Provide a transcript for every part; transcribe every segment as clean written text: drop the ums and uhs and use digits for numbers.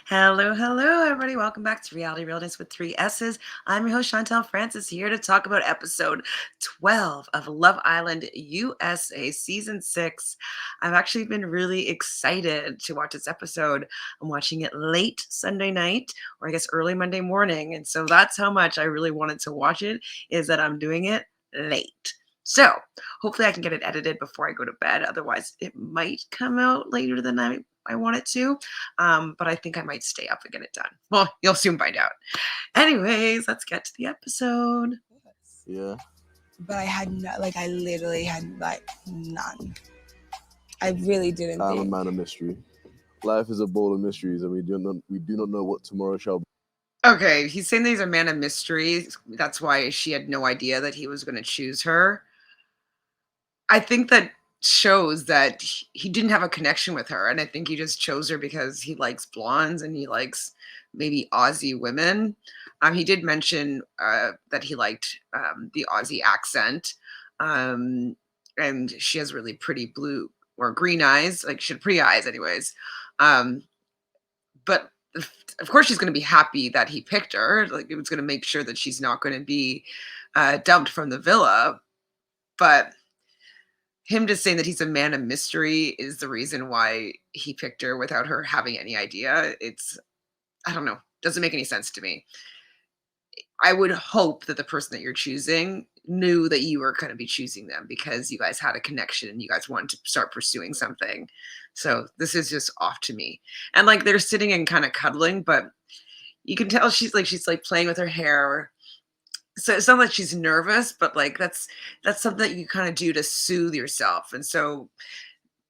Hello, hello, everybody. Welcome back to Reality Realness with three S's. I'm your host, Chantele Francis, here to talk about episode 12 of Love Island USA Season 6. I've actually been really excited to watch this episode. I'm watching it late Sunday night, or I guess early Monday morning. And so that's how much I really wanted to watch it, is that I'm doing it late. So hopefully I can get it edited before I go to bed. Otherwise, it might come out later than I want it to. But I think I might stay up and get it done. Well, you'll soon find out. Anyways, let's get to the episode. Yeah. But I had I literally had none. I really didn't I'm a think. man of mystery. Life is a bowl of mysteries, and we do not know what tomorrow shall be. Okay, he's saying that he's a man of mystery. That's why she had no idea that he was going to choose her. I think that shows that he didn't have a connection with her, and I think he just chose her because he likes blondes and he likes maybe Aussie women. He did mention that he liked the Aussie accent, and she has really pretty blue or green eyes. Like, she had pretty eyes, anyways. But of course, she's going to be happy that he picked her. Like, it was going to make sure that she's not going to be dumped from the villa, but him just saying that he's a man of mystery is the reason why he picked her without her having any idea. I don't know, doesn't make any sense to me. I would hope that the person that you're choosing knew that you were going to be choosing them because you guys had a connection and you guys wanted to start pursuing something. So this is just off to me. And like, they're sitting and kind of cuddling, but you can tell she's like playing with her hair. So it's not like she's nervous, but like that's something that you kind of do to soothe yourself. And so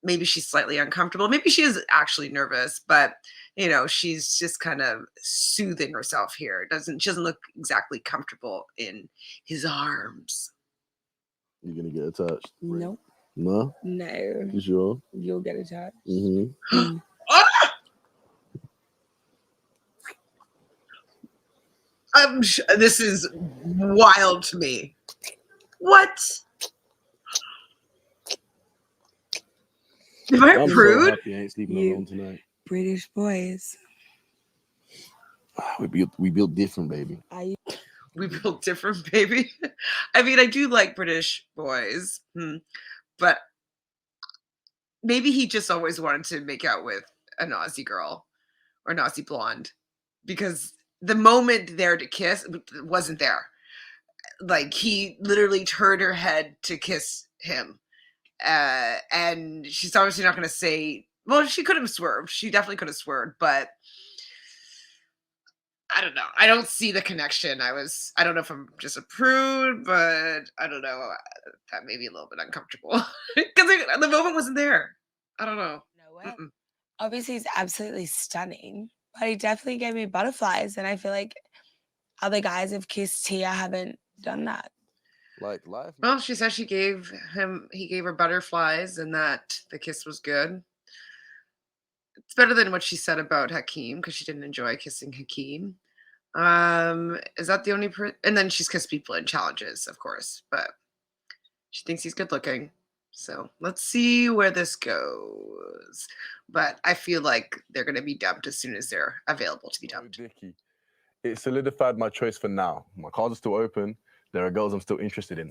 maybe she's slightly uncomfortable. Maybe she is actually nervous, but she's just kind of soothing herself here. She doesn't look exactly comfortable in his arms. You're gonna get attached? Nope. No? No. You sure? You'll get attached. Mm-hmm. This is wild to me. What? Am I a I'm prude? so happy I ain't sleeping alone tonight. British boys. We built different, baby. We built different, baby. I mean, I do like British boys, but maybe he just always wanted to make out with an Aussie girl or an Aussie blonde, because the moment there to kiss wasn't there. Like, he literally turned her head to kiss him. And she's obviously not going to say, well, she could have swerved. She definitely could have swerved, but I don't know. I don't see the connection. I don't know if I'm just a prude, but I don't know. That made me a little bit uncomfortable because the moment wasn't there. I don't know. Obviously, he's absolutely stunning, but he definitely gave me butterflies, and I feel like other guys have kissed Tia haven't done that. Like life. Well, she said he gave her butterflies and that the kiss was good. It's better than what she said about Hakeem, because she didn't enjoy kissing Hakeem. Is that the only and then she's kissed people in challenges, of course, but she thinks he's good looking. So let's see where this goes. But I feel like they're going to be dumped as soon as they're available to be dumped. Dicky. It solidified my choice for now. My cards are still open. There are girls I'm still interested in.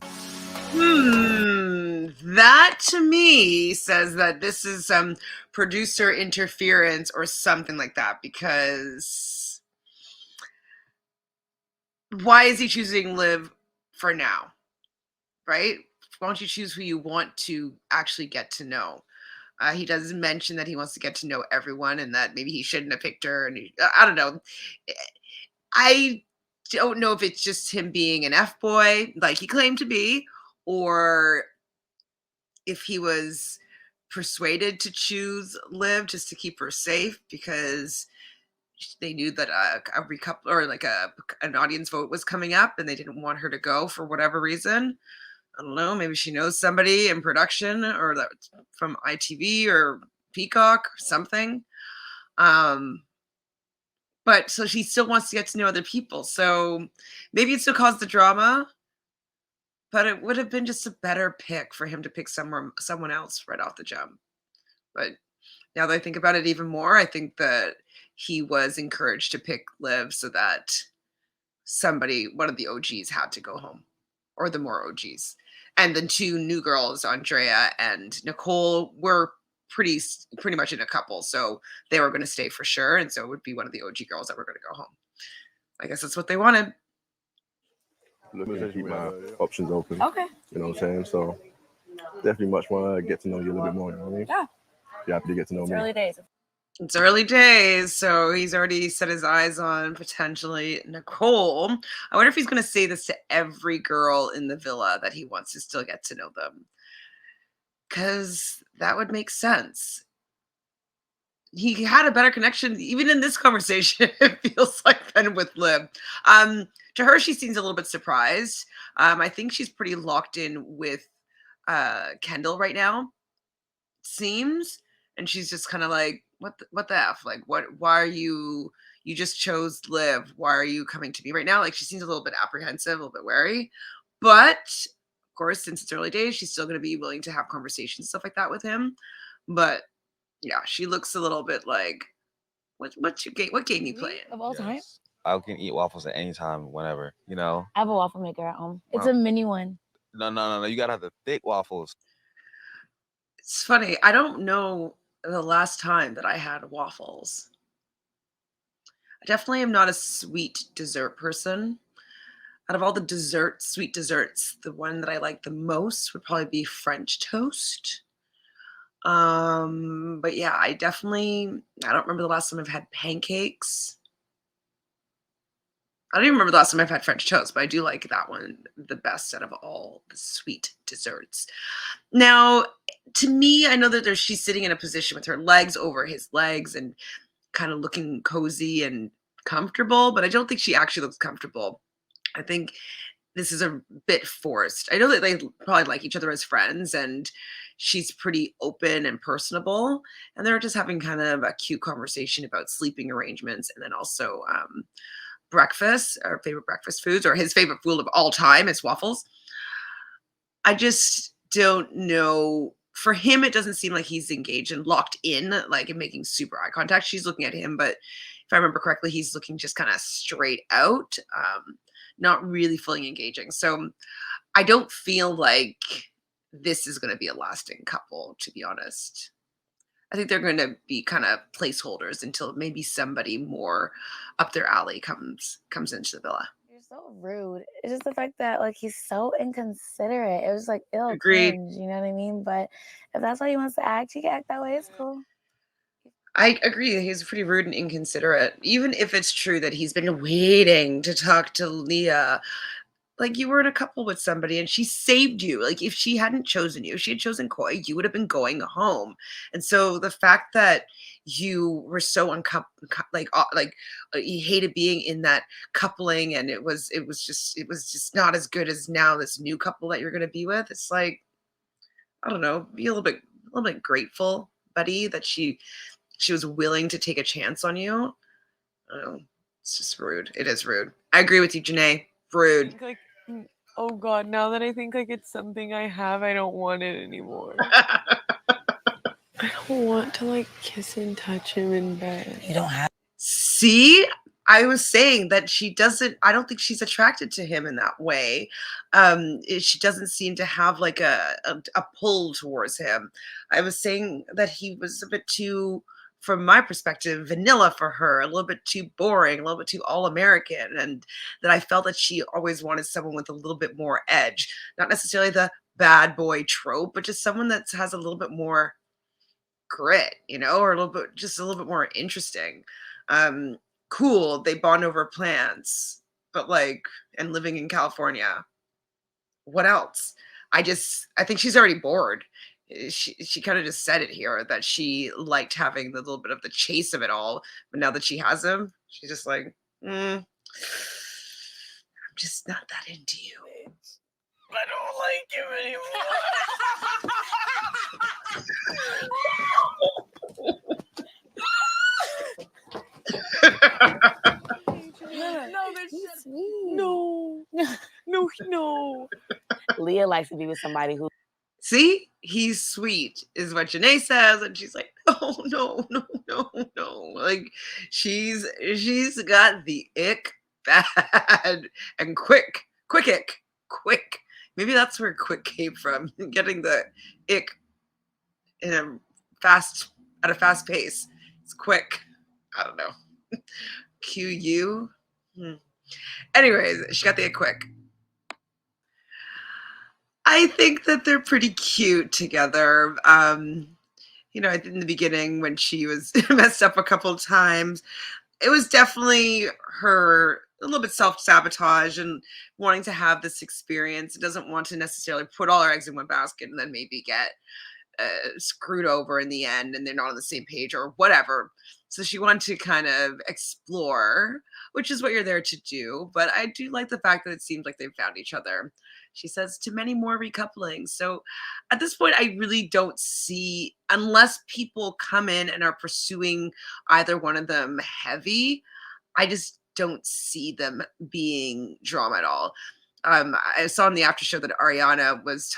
That to me says that this is some producer interference or something like that, because why is he choosing Liv for now? Right? Why don't you choose who you want to actually get to know? He does mention that he wants to get to know everyone and that maybe he shouldn't have picked her. And I don't know. I don't know if it's just him being an F-boy like he claimed to be, or if he was persuaded to choose Liv just to keep her safe because they knew that a recouple or like an audience vote was coming up and they didn't want her to go for whatever reason. I don't know. Maybe she knows somebody in production or that from ITV or Peacock or something. But so she still wants to get to know other people. So maybe it still caused the drama, but it would have been just a better pick for him to pick someone else right off the jump. But now that I think about it even more, I think that he was encouraged to pick Liv so that one of the OGs had to go home, or the more OGs. And the two new girls, Andrea and Nicole, were pretty much in a couple, so they were going to stay for sure, and so it would be one of the OG girls that were going to go home. I guess that's what they wanted. Looking to keep my options open. Okay. You know what I'm saying? So definitely much want to get to know you a little bit more. You know what I mean? Yeah. You're happy to get to know It's me. early days. It's early days, so he's already set his eyes on potentially Nicole. I wonder if he's going to say this to every girl in the villa, that he wants to still get to know them. Because that would make sense. He had a better connection, even in this conversation, it feels like, than with Liv. To her, she seems a little bit surprised. I think she's pretty locked in with Kendall right now, seems. And she's just kind of like, what the F? Like, why are you just chose Liv? Why are you coming to me right now? Like, she seems a little bit apprehensive, a little bit wary. But, of course, since it's early days, she's still going to be willing to have conversations, stuff like that with him. But, yeah, she looks a little bit like, what game you playing? Of all time? I can eat waffles at any time, whenever, you know? I have a waffle maker at home. It's Wow. a mini one. No. You gotta have the thick waffles. It's funny. I don't know the last time that I had waffles. I definitely am not a sweet dessert person. Out of all the sweet desserts, the one that I like the most would probably be French toast. But yeah, I don't remember the last time I've had pancakes. I don't even remember the last time I've had French toast, but I do like that one the best out of all the sweet desserts. Now, to me, I know that she's sitting in a position with her legs over his legs and kind of looking cozy and comfortable, but I don't think she actually looks comfortable. I think this is a bit forced. I know that they probably like each other as friends, and she's pretty open and personable, and they're just having kind of a cute conversation about sleeping arrangements, and then also breakfast, or favorite breakfast foods, or his favorite food of all time is waffles. I just don't know. For him, it doesn't seem like he's engaged and locked in, like, and making super eye contact. She's looking at him, but if I remember correctly, he's looking just kind of straight out, not really fully engaging. So I don't feel like this is going to be a lasting couple, to be honest. I think they're going to be kind of placeholders until maybe somebody more up their alley comes into the villa. You're so rude. It's just the fact that, like, he's so inconsiderate. It was like, ill, Agreed. cringe, you know what I mean? But if that's how he wants to act, he can act that way. It's cool. I agree. He's pretty rude and inconsiderate. Even if it's true that he's been waiting to talk to Leah. Like, you were in a couple with somebody and she saved you. Like, if she hadn't chosen you, if she had chosen Coy, you would have been going home. And so the fact that you were so you hated being in that coupling, and it was just not as good as now this new couple that you're going to be with. It's like, I don't know, be a little bit grateful, buddy, that she was willing to take a chance on you. I don't know. It's just rude. It is rude. I agree with you, Janae. Rude. Oh God, now that I think like it's something I have, I don't want it anymore. I don't want to like kiss and touch him in bed. You don't have. See, I was saying that I don't think she's attracted to him in that way. She doesn't seem to have like a pull towards him. I was saying that he was a bit too, from my perspective, vanilla for her, a little bit too boring, a little bit too all-American, and that I felt that she always wanted someone with a little bit more edge. Not necessarily the bad boy trope, but just someone that has a little bit more grit, or a little bit more interesting. Cool, they bond over plants, but and living in California. What else? I think she's already bored. She kind of just said it here that she liked having the little bit of the chase of it all, but now that she has him, she's just like, I'm just not that into you. I don't like him anymore. No, he's sweet. No. Leah likes to be with somebody who. See, he's sweet, is what Janae says, and she's like, no, no. Like she's got the ick bad and quick ick. Quick. Maybe that's where quick came from. Getting the ick in at a fast pace. It's quick. I don't know. QU. Anyways, she got the ick quick. I think that they're pretty cute together. You know, I think in the beginning when she was messed up a couple of times, it was definitely her a little bit self-sabotage and wanting to have this experience. It doesn't want to necessarily put all her eggs in one basket and then maybe get screwed over in the end and they're not on the same page or whatever. So she wanted to kind of explore, which is what you're there to do. But I do like the fact that it seems like they've found each other. She says to many more recouplings. So at this point, I really don't see, unless people come in and are pursuing either one of them heavy, I just don't see them being drama at all. I saw in the after show that Ariana was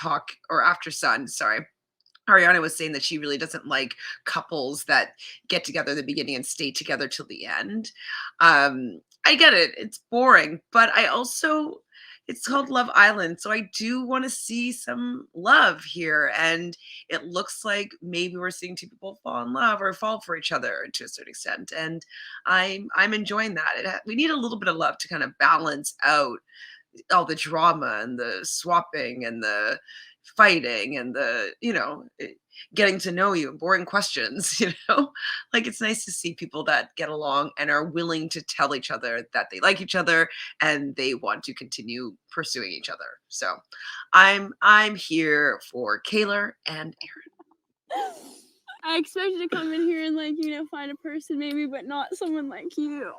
after Sun, sorry. Ariana was saying that she really doesn't like couples that get together in the beginning and stay together till the end. I get it. It's boring, but it's called Love Island. So I do want to see some love here. And it looks like maybe we're seeing two people fall in love or fall for each other to a certain extent. And I'm enjoying that. We need a little bit of love to kind of balance out all the drama and the swapping and the fighting and the getting to know you and boring questions. Like it's nice to see people that get along and are willing to tell each other that they like each other and they want to continue pursuing each other. So I'm here for Kayla and Aaron. I expect you to come in here and find a person maybe, but not someone like you.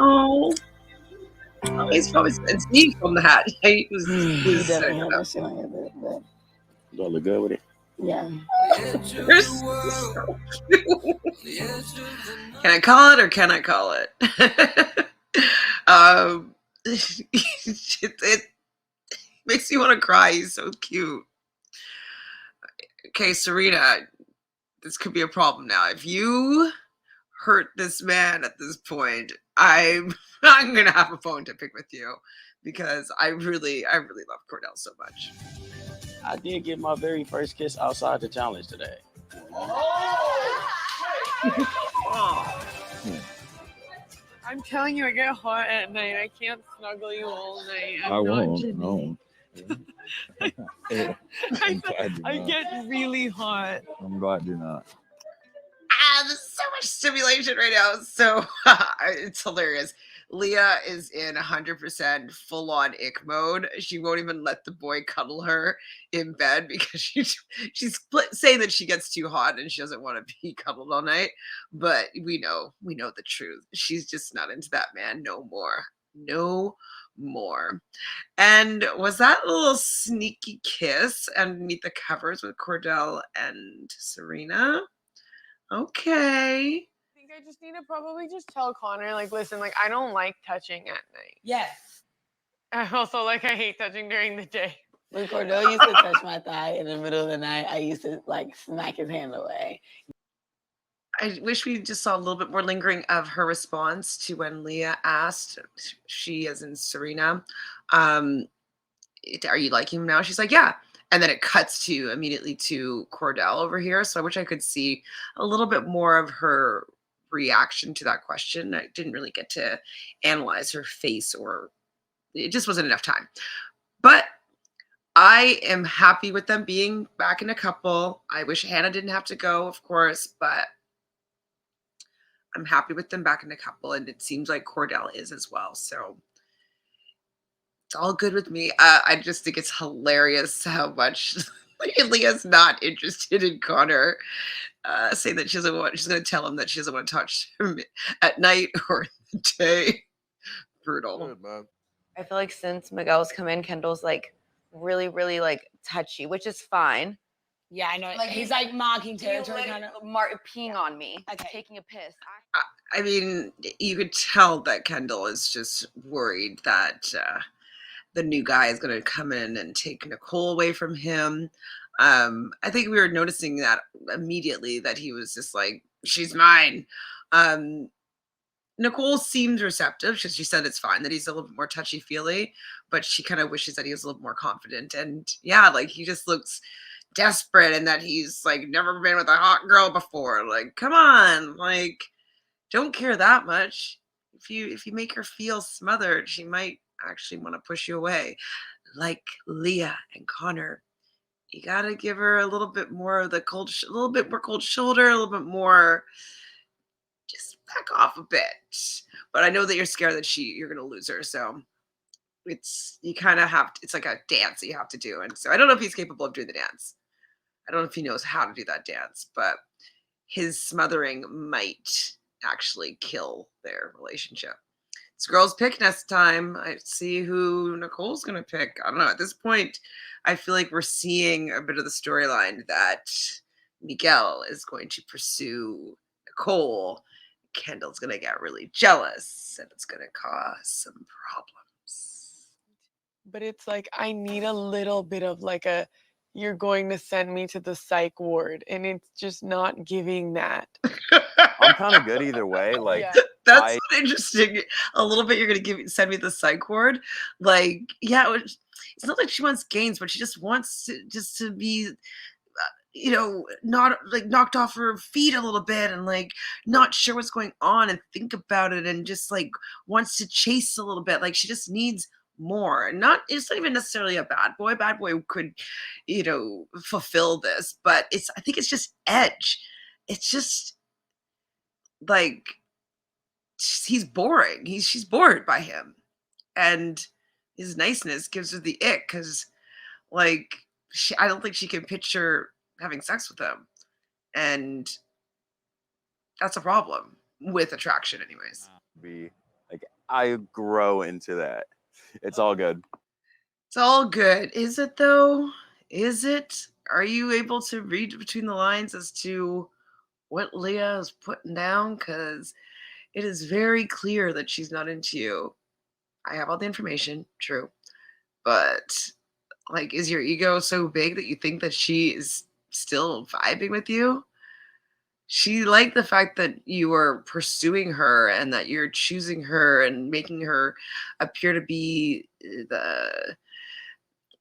Oh, he's probably sneezed from the hat. He was definitely had that shit on your lip, but Do I look good with it? yeah. you're so cute. Can I call it or can I call it? It makes me want to cry. He's so cute. Okay, Serena, this could be a problem now. If you hurt this man at this point, I'm gonna have a bone to pick with you because I really love Cordell so much. I did get my very first kiss outside the challenge today. I'm telling you, I get hot at night. I can't snuggle you all night. I won't. No. I get really hot. I'm glad you're not. There's so much stimulation right now. So it's hilarious. Leah is in 100% full-on ick mode. She won't even let the boy cuddle her in bed because she's saying that she gets too hot and she doesn't want to be cuddled all night. But we know the truth. She's just not into that man no more. No more. And was that a little sneaky kiss underneath the covers with Cordell and Serena? Okay. I think I just need to probably just tell Connor, listen, I don't like touching at night. Yes. I also, I hate touching during the day. When Cordell used to touch my thigh in the middle of the night, I used to smack his hand away. I wish we just saw a little bit more lingering of her response to when Leah asked, she as in Serena, are you liking him now? She's like, yeah. And then it cuts immediately to Cordell over here. So I wish I could see a little bit more of her reaction to that question. I didn't really get to analyze her face, or it just wasn't enough time. But I am happy with them being back in a couple. I wish Hannah didn't have to go, of course, but I'm happy with them back in a couple. And it seems like Cordell is as well. So it's all good with me. I just think it's hilarious how much Leah's not interested in Connor. Saying that she's going to tell him that she doesn't want to touch him at night or in the day. Brutal. Good, man. I feel like since Miguel's come in, Kendall's really, really touchy, which is fine. Yeah, I know. He's marking territory, kind of. Peeing on me, Okay. taking a piss. I mean, you could tell that Kendall is just worried that the new guy is going to come in and take Nicole away from him. I think we were noticing that immediately that he was just like, she's mine. Nicole seems receptive. She said it's fine that he's a little bit more touchy-feely, but she kind of wishes that he was a little more confident. And yeah, like he just looks desperate and that he's like never been with a hot girl before. Like, come on, like don't care that much. If you make her feel smothered, she might actually want to push you away. Like Leah and Connor. You gotta give her a little bit more of the a little bit more cold shoulder, a little bit more just back off a bit. But I know that you're scared that you're gonna lose her. So you kind of have to, it's like a dance that you have to do. And so I don't know if he's capable of doing the dance. I don't know if he knows how to do that dance, but his smothering might actually kill their relationship. It's girls' pick next time. I see who Nicole's gonna pick. I don't know. At this point, I feel like we're seeing a bit of the storyline that Miguel is going to pursue Nicole. Kendall's gonna get really jealous, and it's gonna cause some problems. But it's like I need a little bit of like a you're going to send me to the psych ward, and it's just not giving that. I'm kind of good either way. Like Yeah. That's interesting. A little bit, you're gonna send me the psych ward. Like, yeah, it's not like she wants gains, but she just wants to be, not like knocked off her feet a little bit and like not sure what's going on and think about it and just like wants to chase a little bit. Like she just needs more. It's not even necessarily a bad boy. Bad boy could, fulfill this, but I think it's just edge. It's just like he's boring. She's bored by him, and his niceness gives her the ick because, like, I don't think she can picture having sex with him, and that's a problem with attraction, anyways. be like I grow into that. It's all good. It's all good. Is it though? Is it? Are you able to read between the lines as to what Leah is putting down? Because it is very clear that she's not into you. I have all the information, true. But, like, is your ego so big that you think that she is still vibing with you? She liked the fact that you are pursuing her and that you're choosing her and making her appear to be the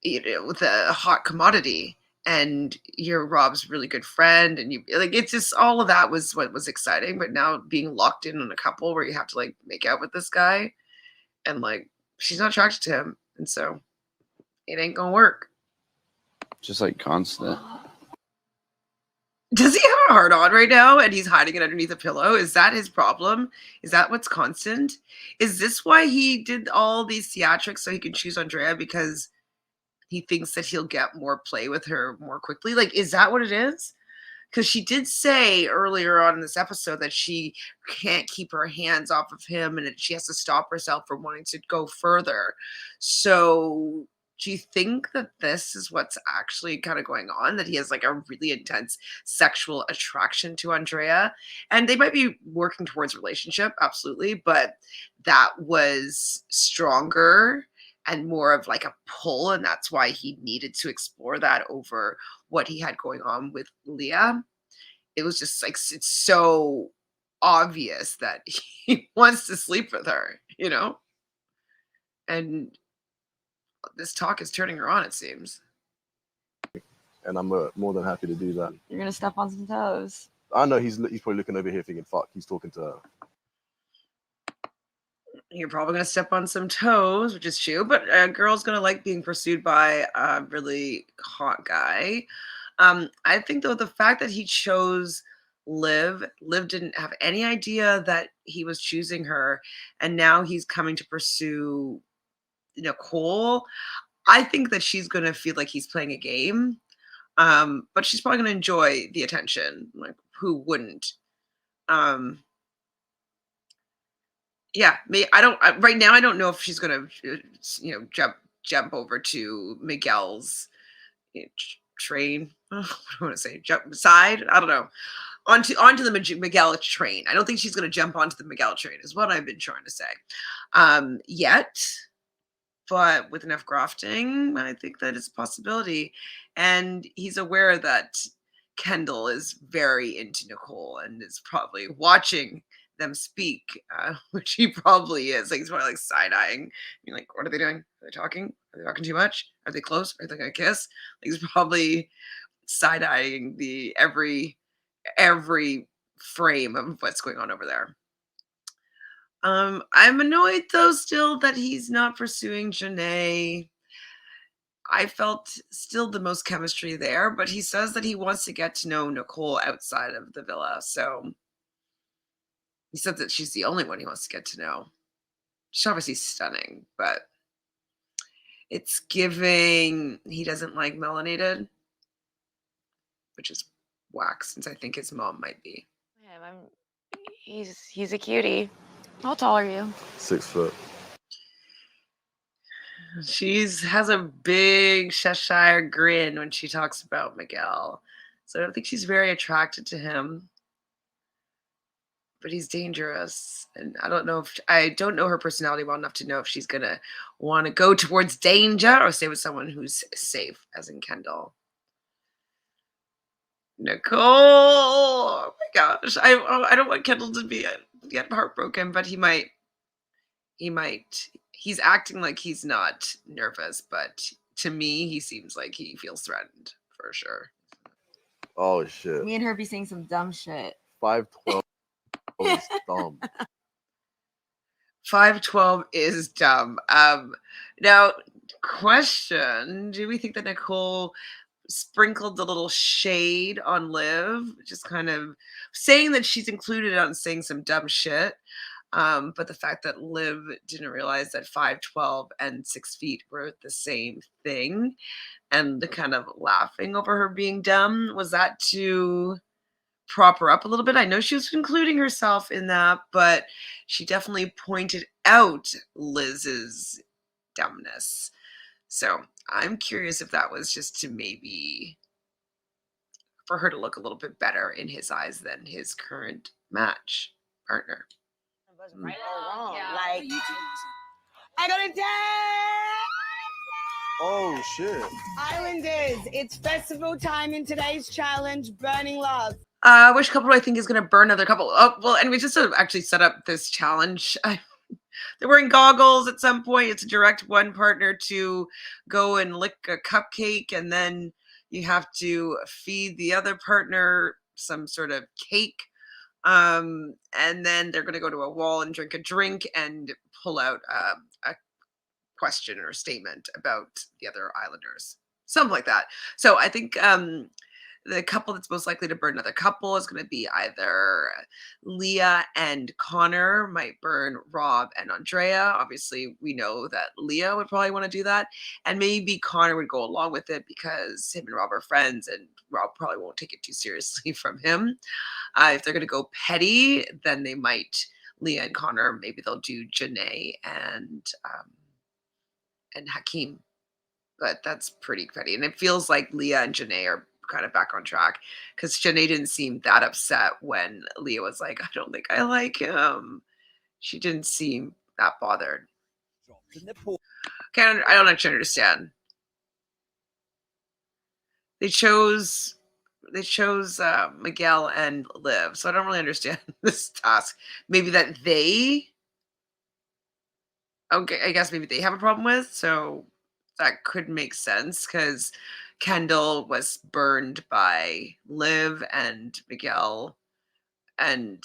hot commodity. And you're Rob's really good friend, and you like it's just all of that was what was exciting. But now being locked in on a couple where you have to like make out with this guy, and like she's not attracted to him, and so it ain't gonna work. Just like constant. Does he have a heart on right now and he's hiding it underneath a pillow? Is that his problem? Is that what's constant? Is this why he did all these theatrics so he can choose Andrea because he thinks that he'll get more play with her more quickly? Like, is that what it is? Because she did say earlier on in this episode that she can't keep her hands off of him and she has to stop herself from wanting to go further. So do you think that this is what's actually kind of going on? That he has like a really intense sexual attraction to Andrea? And they might be working towards a relationship, absolutely. But that was stronger and more of like a pull, and that's why he needed to explore that over what he had going on with Leah. It was just like it's so obvious that he wants to sleep with her, and this talk is turning her on, it seems. And I'm more than happy to do that. You're gonna step on some toes. I know he's probably looking over here thinking, fuck, he's talking to her. You're probably going to step on some toes, which is true, but a girl's going to like being pursued by a really hot guy. I think, though, the fact that he chose Liv didn't have any idea that he was choosing her, and now he's coming to pursue Nicole. I think that she's going to feel like he's playing a game, but she's probably going to enjoy the attention. Like, who wouldn't? Yeah, right now I don't know if she's gonna, jump over to Miguel's train. What do I want to say? Jump side? I don't know. Onto the Miguel train. I don't think she's gonna jump onto the Miguel train. Is what I've been trying to say. Yet, but with enough grafting, I think that is a possibility. And he's aware that Kendall is very into Nicole and is probably watching them speak, which he probably is. Like he's probably like side-eyeing, being like, "What are they doing? Are they talking? Are they talking too much? Are they close? Are they gonna kiss?" Like he's probably side-eyeing the every frame of what's going on over there. I'm annoyed though still that he's not pursuing Janae. I felt still the most chemistry there, but he says that he wants to get to know Nicole outside of the villa. So he said that she's the only one he wants to get to know. She's obviously stunning, but it's giving he doesn't like melanated, which is whack since I think his mom might be. He's a cutie. How tall are you? 6 foot. She's has a big Cheshire grin when she talks about Miguel. So I don't think she's very attracted to him. But he's dangerous. And I don't know her personality well enough to know if she's gonna want to go towards danger or stay with someone who's safe, as in Kendall. Nicole, oh my gosh. I don't want Kendall to get heartbroken, but he might. He's acting like he's not nervous, but to me, he seems like he feels threatened for sure. Oh shit. Me and her be saying some dumb shit. 5'12" is dumb. 5'12" is dumb. Now, question: do we think that Nicole sprinkled a little shade on Liv, just kind of saying that she's included on saying some dumb shit? But the fact that Liv didn't realize that 5'12" and 6 feet were the same thing, and the kind of laughing over her being dumb, was that to prop her up a little bit? I know she was including herself in that, but she definitely pointed out Liz's dumbness. So I'm curious if that was just to maybe for her to look a little bit better in his eyes than his current match partner. Right or wrong. Like, I got a dance! Oh shit. Islanders, it's festival time in today's challenge, Burning Love. Which couple do I think is going to burn another couple? Oh, well, anyway, just to actually set up this challenge, they're wearing goggles at some point. It's a direct one partner to go and lick a cupcake, and then you have to feed the other partner some sort of cake. And then they're going to go to a wall and drink a drink and pull out a question or a statement about the other Islanders. Something like that. So I think the couple that's most likely to burn another couple is going to be either Leah and Connor, might burn Rob and Andrea. Obviously, we know that Leah would probably want to do that. And maybe Connor would go along with it because him and Rob are friends and Rob probably won't take it too seriously from him. If they're going to go petty, then they might, Leah and Connor, maybe they'll do Janae and Hakeem. But that's pretty petty. And it feels like Leah and Janae are kind of back on track because Janae didn't seem that upset when Leah was like, I don't think I like him. She didn't seem that bothered. I don't actually understand. They chose Miguel and Liv, so I don't really understand this task. Maybe that I guess maybe they have a problem with, so that could make sense because Kendall was burned by Liv and Miguel, and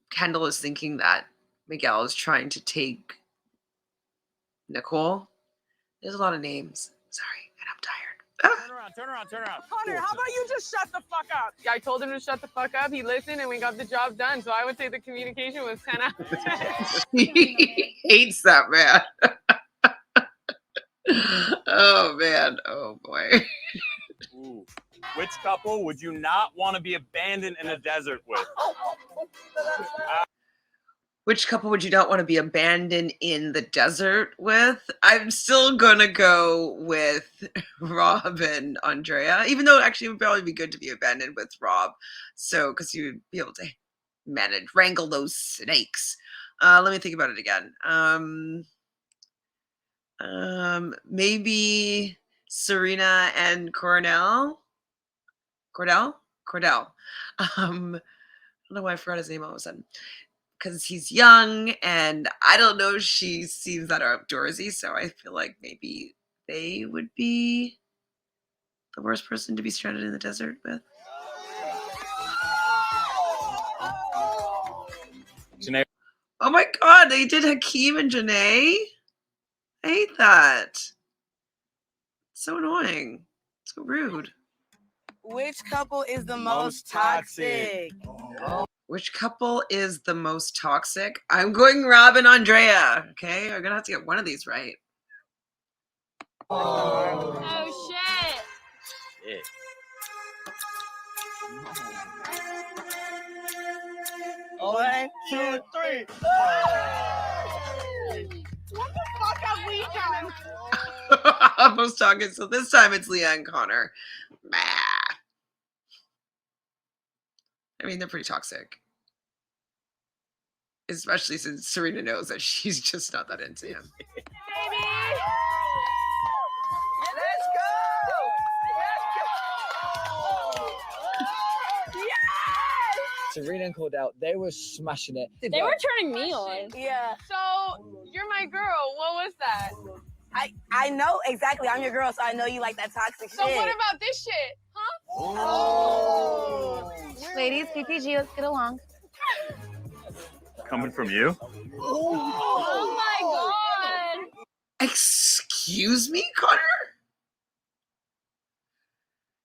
Kendall is thinking that Miguel is trying to take Nicole. There's a lot of names. Sorry, and I'm tired. Turn around. Connor, how about you just shut the fuck up? Yeah, I told him to shut the fuck up. He listened and we got the job done. So I would say the communication was 10 out of 10. He hates that man. Oh man. Oh boy. Ooh. Which couple would you not want to be abandoned in a desert with? Which couple would you not want to be abandoned in the desert with? I'm still gonna go with Rob and Andrea, even though actually it would probably be good to be abandoned with Rob. So, because you'd be able to wrangle those snakes. Let me think about it again. Maybe Serena and Cordell. Cordell. I don't know why I forgot his name all of a sudden. Because he's young, and I don't know, she seems that outdoorsy, so I feel like maybe they would be the worst person to be stranded in the desert with. Janae. Oh my god, they did Hakeem and Janae? I hate that. It's so annoying. So rude. Which couple is the most toxic? Which couple is the most toxic? I'm going Rob and Andrea. Okay, I'm gonna have to get one of these right. Oh shit. Yeah. One, two, three. What the fuck have we done? Most toxic. So this time it's Leah and Connor. Bah. I mean, they're pretty toxic. Especially since Serena knows that she's just not that into him. Baby. Let's go! Serena and Cordell, they were smashing it. They were turning me on. Yeah. So you're my girl. What was that? I know exactly. I'm your girl, so I know you like that toxic shit. So what about this shit? Huh? Oh. Ladies, PPG, let's get along. Coming from you? Oh my god. Excuse me, Connor?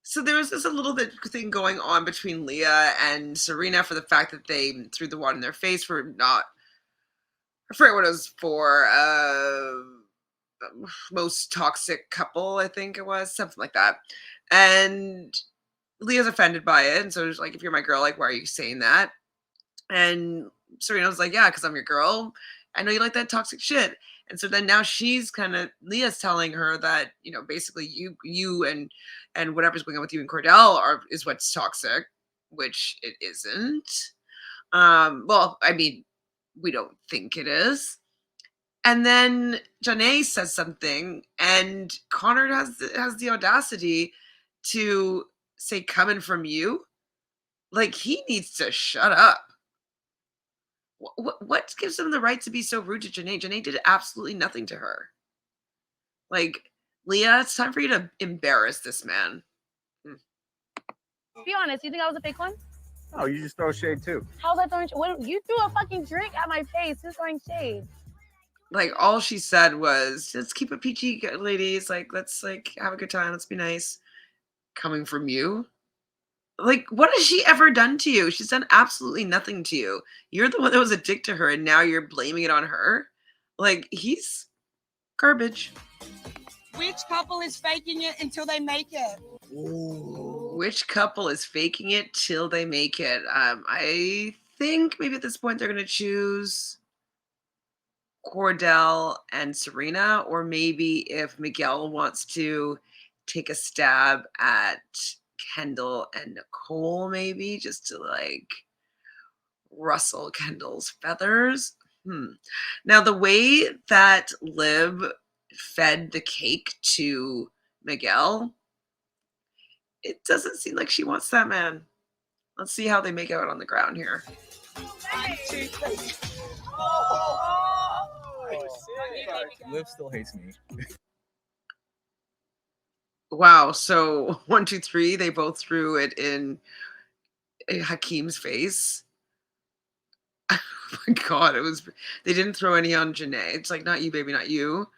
So there was this a little bit thing going on between Leah and Serena for the fact that they threw the water in their face for not, I forget what it was for, most toxic couple, I think it was, something like that. And Leah's offended by it, and so it's like, if you're my girl, like, why are you saying that? And Serena was like, yeah, because I'm your girl. I know you like that toxic shit. And so then now she's kind of, Leah's telling her that, you know, basically you and whatever's going on with you and Cordell is what's toxic, which it isn't. Well, I mean, we don't think it is. And then Janae says something, and Connor has the audacity to say, coming from you. Like, he needs to shut up. What gives him the right to be so rude to Janae? Janae did absolutely nothing to her. Like, Leah, it's time for you to embarrass this man. Be honest, you think I was a fake one? Oh, you just throw shade too. How was I throwing shade? What, you threw a fucking drink at my face. Who's throwing shade? Like, all she said was, let's keep it PG, ladies. Like, let's, like, have a good time. Let's be nice. Coming from you? Like, what has she ever done to you? She's done absolutely nothing to you. You're the one that was a dick to her, and now you're blaming it on her? Like, he's garbage. Which couple is faking it until they make it? Ooh. Which couple is faking it till they make it? I think maybe at this point they're going to choose Cordell and Serena, or maybe if Miguel wants to take a stab at Kendall and Nicole, maybe just to like rustle Kendall's feathers. Now, the way that Lib fed the cake to Miguel, it doesn't seem like she wants that man. Let's see how they make out on the ground here. Liv still hates me. Wow, so 1, 2, 3, they both threw it in Hakeem's face. Oh my god, they didn't throw any on Janae. It's like, not you, baby, not you.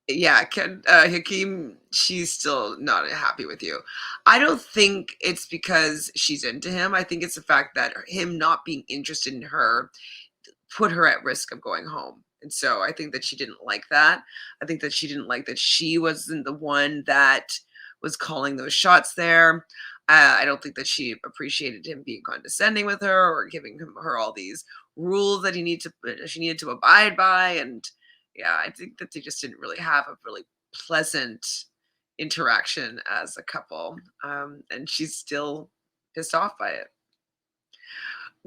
Yeah, Hakeem, she's still not happy with you. I don't think it's because she's into him. I think it's the fact that him not being interested in her put her at risk of going home. And so I think that she didn't like that. I think that she didn't like that she wasn't the one that was calling those shots there. I don't think that she appreciated him being condescending with her or giving her all these rules that she needed to abide by. And yeah, I think that they just didn't really have a really pleasant interaction as a couple. And she's still pissed off by it.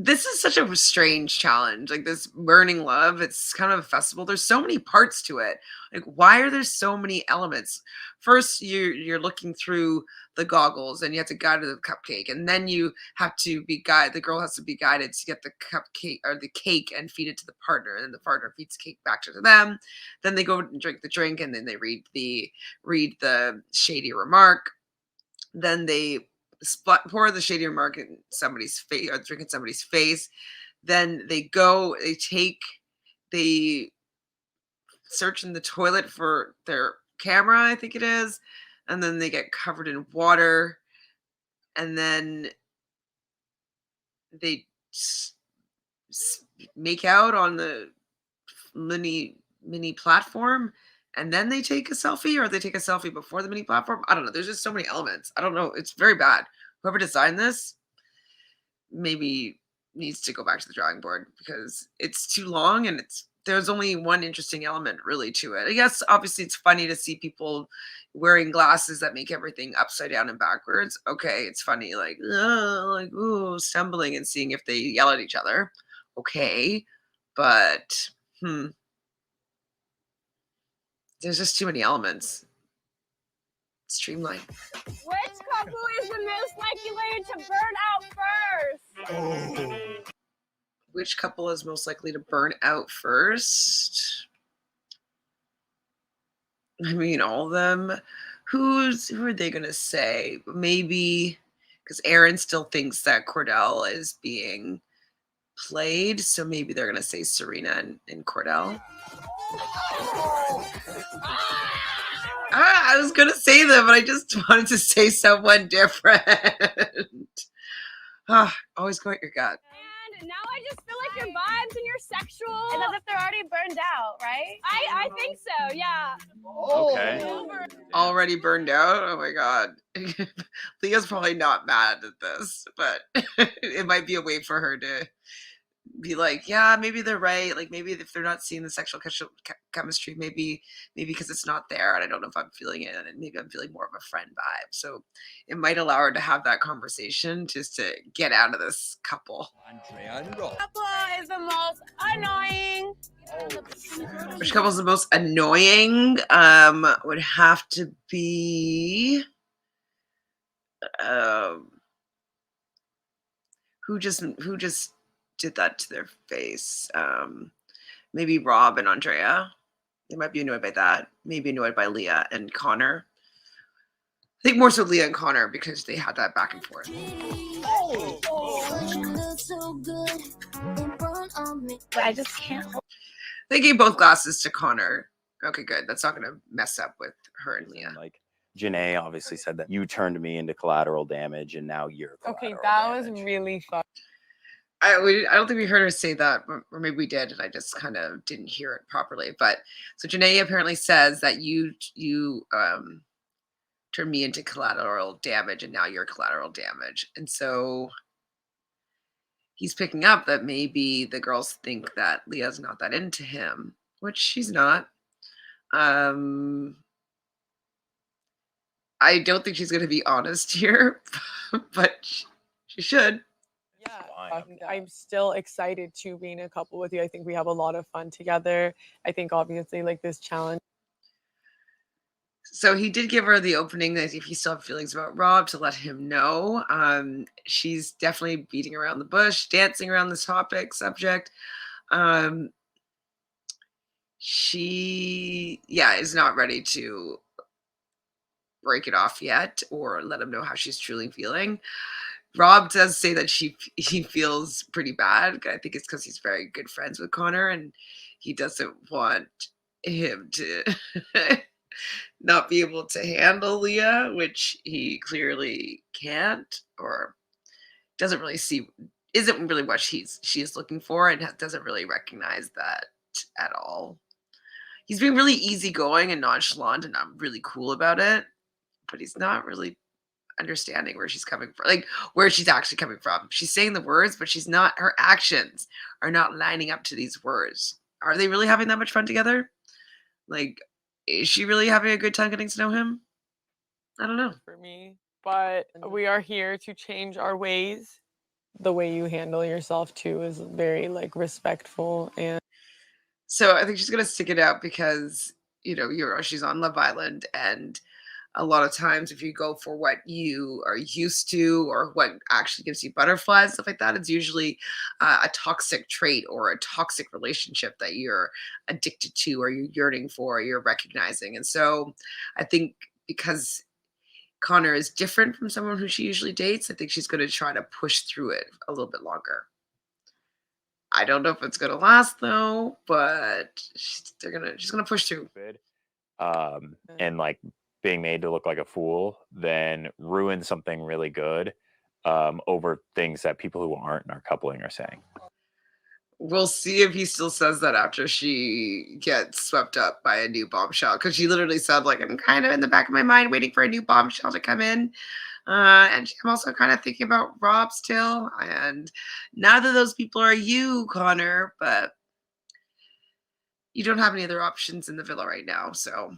This is such a strange challenge. Like this burning love, it's kind of a festival. There's so many parts to it. Like, why are there so many elements? First, you're looking through the goggles and you have to guide to the cupcake, and then you have to be guided. The girl has to be guided to get the cupcake or the cake and feed it to the partner, and then the partner feeds cake back to them. Then they go and drink the drink, and then they read the shady remark. Then they pour the shady remark in somebody's face or drink in somebody's face. Then they search in the toilet for their camera, I think it is, and then they get covered in water, and then they make out on the mini platform, and then they take a selfie, or they take a selfie before the mini platform. I don't know. There's just so many elements. I don't know. It's very bad. Whoever designed this maybe needs to go back to the drawing board because it's too long, and there's only one interesting element really to it. I guess obviously it's funny to see people wearing glasses that make everything upside down and backwards. Okay, it's funny, like ooh, stumbling and seeing if they yell at each other. Okay, but there's just too many elements. Streamline. Which couple is the most likely to burn out first? Which couple is most likely to burn out first? I mean, all of them. Who are they gonna say? Maybe because Aaron still thinks that Cordell is being played, so maybe they're gonna say Serena and Cordell. I was gonna say them, but I just wanted to say someone different. Always go at your gut. And now I just feel like your vibes and your sexual. It's as if they're already burned out, right? I think so, yeah. Okay. Already burned out? Oh my god. Leah's probably not mad at this, but it might be a way for her to be like, yeah, maybe they're right. Like maybe if they're not seeing the sexual chemistry, maybe because it's not there, and I don't know if I'm feeling it, and maybe I'm feeling more of a friend vibe. So it might allow her to have that conversation just to get out of this couple. Couple is the most annoying. Which couple is the most annoying? Would have to be who just did that to their face. Maybe Rob and Andrea. They might be annoyed by that. Maybe annoyed by Leah and Connor. I think more so Leah and Connor because they had that back and forth. I just can't. They gave both glasses to Connor. Okay, good. That's not going to mess up with her and Leah. Like Janae obviously said that you turned me into collateral damage, and now you're Okay, collateral that damage. was really fun. I don't think we heard her say that, or maybe we did, and I just kind of didn't hear it properly. But so Janae apparently says that you turned me into collateral damage, and now you're collateral damage. And so he's picking up that maybe the girls think that Leah's not that into him, which she's not. I don't think she's going to be honest here, but she should. Yeah, I'm still excited to be in a couple with you. I think we have a lot of fun together. I think obviously like this challenge. So he did give her the opening that if you still have feelings about Rob, to let him know. She's definitely beating around the bush, dancing around this subject. She is not ready to break it off yet or let him know how she's truly feeling. Rob does say that he feels pretty bad. I think it's because he's very good friends with Connor, and he doesn't want him to not be able to handle Leah, which he clearly can't, or doesn't really see, isn't really what she is looking for, and doesn't really recognize that at all. He's being really easygoing and nonchalant, and I'm really cool about it, but he's not really understanding where she's coming from, like where she's actually coming from. She's saying the words, but her actions are not lining up to these words. Are they really having that much fun together? Like, is she really having a good time getting to know him? I don't know. For me, but we are here to change our ways. the way you handle yourself too is very like respectful. And So I think she's gonna stick it out because, you know, she's on Love Island, and a lot of times if you go for what you are used to or what actually gives you butterflies, stuff like that, it's usually a toxic trait or a toxic relationship that you're addicted to or you're yearning for or you're recognizing. And so I think because Connor is different from someone who she usually dates, I think she's going to try to push through it a little bit longer. I don't know if it's going to last though, but she's gonna push through. And like being made to look like a fool, then ruin something really good over things that people who aren't in our coupling are saying. We'll see if he still says that after she gets swept up by a new bombshell, because she literally said, like, I'm kind of in the back of my mind waiting for a new bombshell to come in. And I'm also kind of thinking about Rob still. And neither of those people are you, Connor, but you don't have any other options in the villa right now. So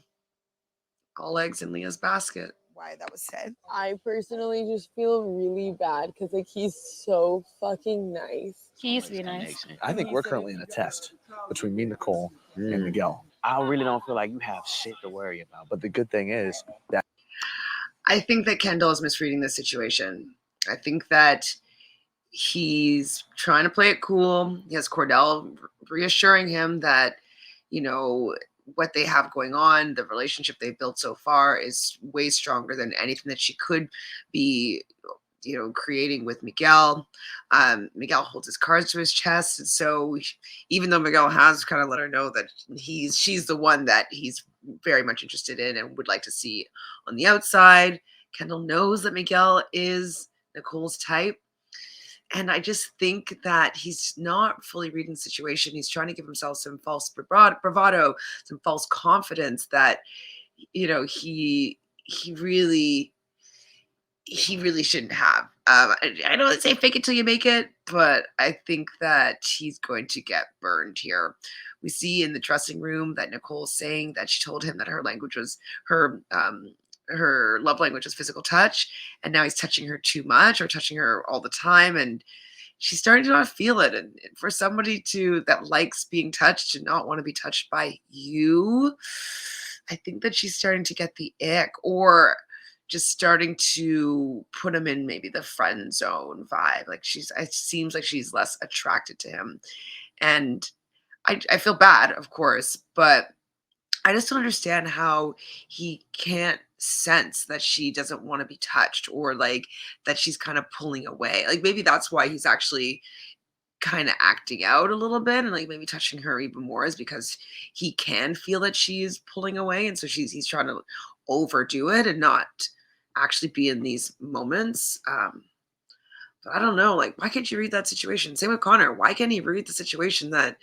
all eggs in Leah's basket. Why that was said. I personally just feel really bad because like he's so fucking nice. He used to be nice. I think we're currently in a test between me, Nicole, and Miguel. I really don't feel like you have shit to worry about. But the good thing is that I think that Kendall is misreading the situation. I think that he's trying to play it cool. He has Cordell reassuring him that, you know, what they have going on, the relationship they've built so far is way stronger than anything that she could be, you know, creating with Miguel. Miguel holds his cards to his chest. And so even though Miguel has kind of let her know that she's the one that he's very much interested in and would like to see on the outside, Kendall knows that Miguel is Nicole's type. And I just think that he's not fully reading the situation. He's trying to give himself some false bravado, some false confidence that, you know, he really shouldn't have. I know they say fake it till you make it, but I think that he's going to get burned here. We see in the dressing room that Nicole's saying that she told him that her language was her love language is physical touch, and now he's touching her too much or touching her all the time, and she's starting to not feel it. And for somebody that likes being touched and not want to be touched by you, I think that she's starting to get the ick, or just starting to put him in maybe the friend zone vibe. Like it seems like she's less attracted to him, and I feel bad, of course, but I just don't understand how he can't sense that she doesn't want to be touched, or like that she's kind of pulling away. Like maybe that's why he's actually kind of acting out a little bit and like maybe touching her even more, is because he can feel that she's pulling away. And so he's trying to overdo it and not actually be in these moments. But I don't know, like, why can't you read that situation? Same with Connor. Why can't he read the situation that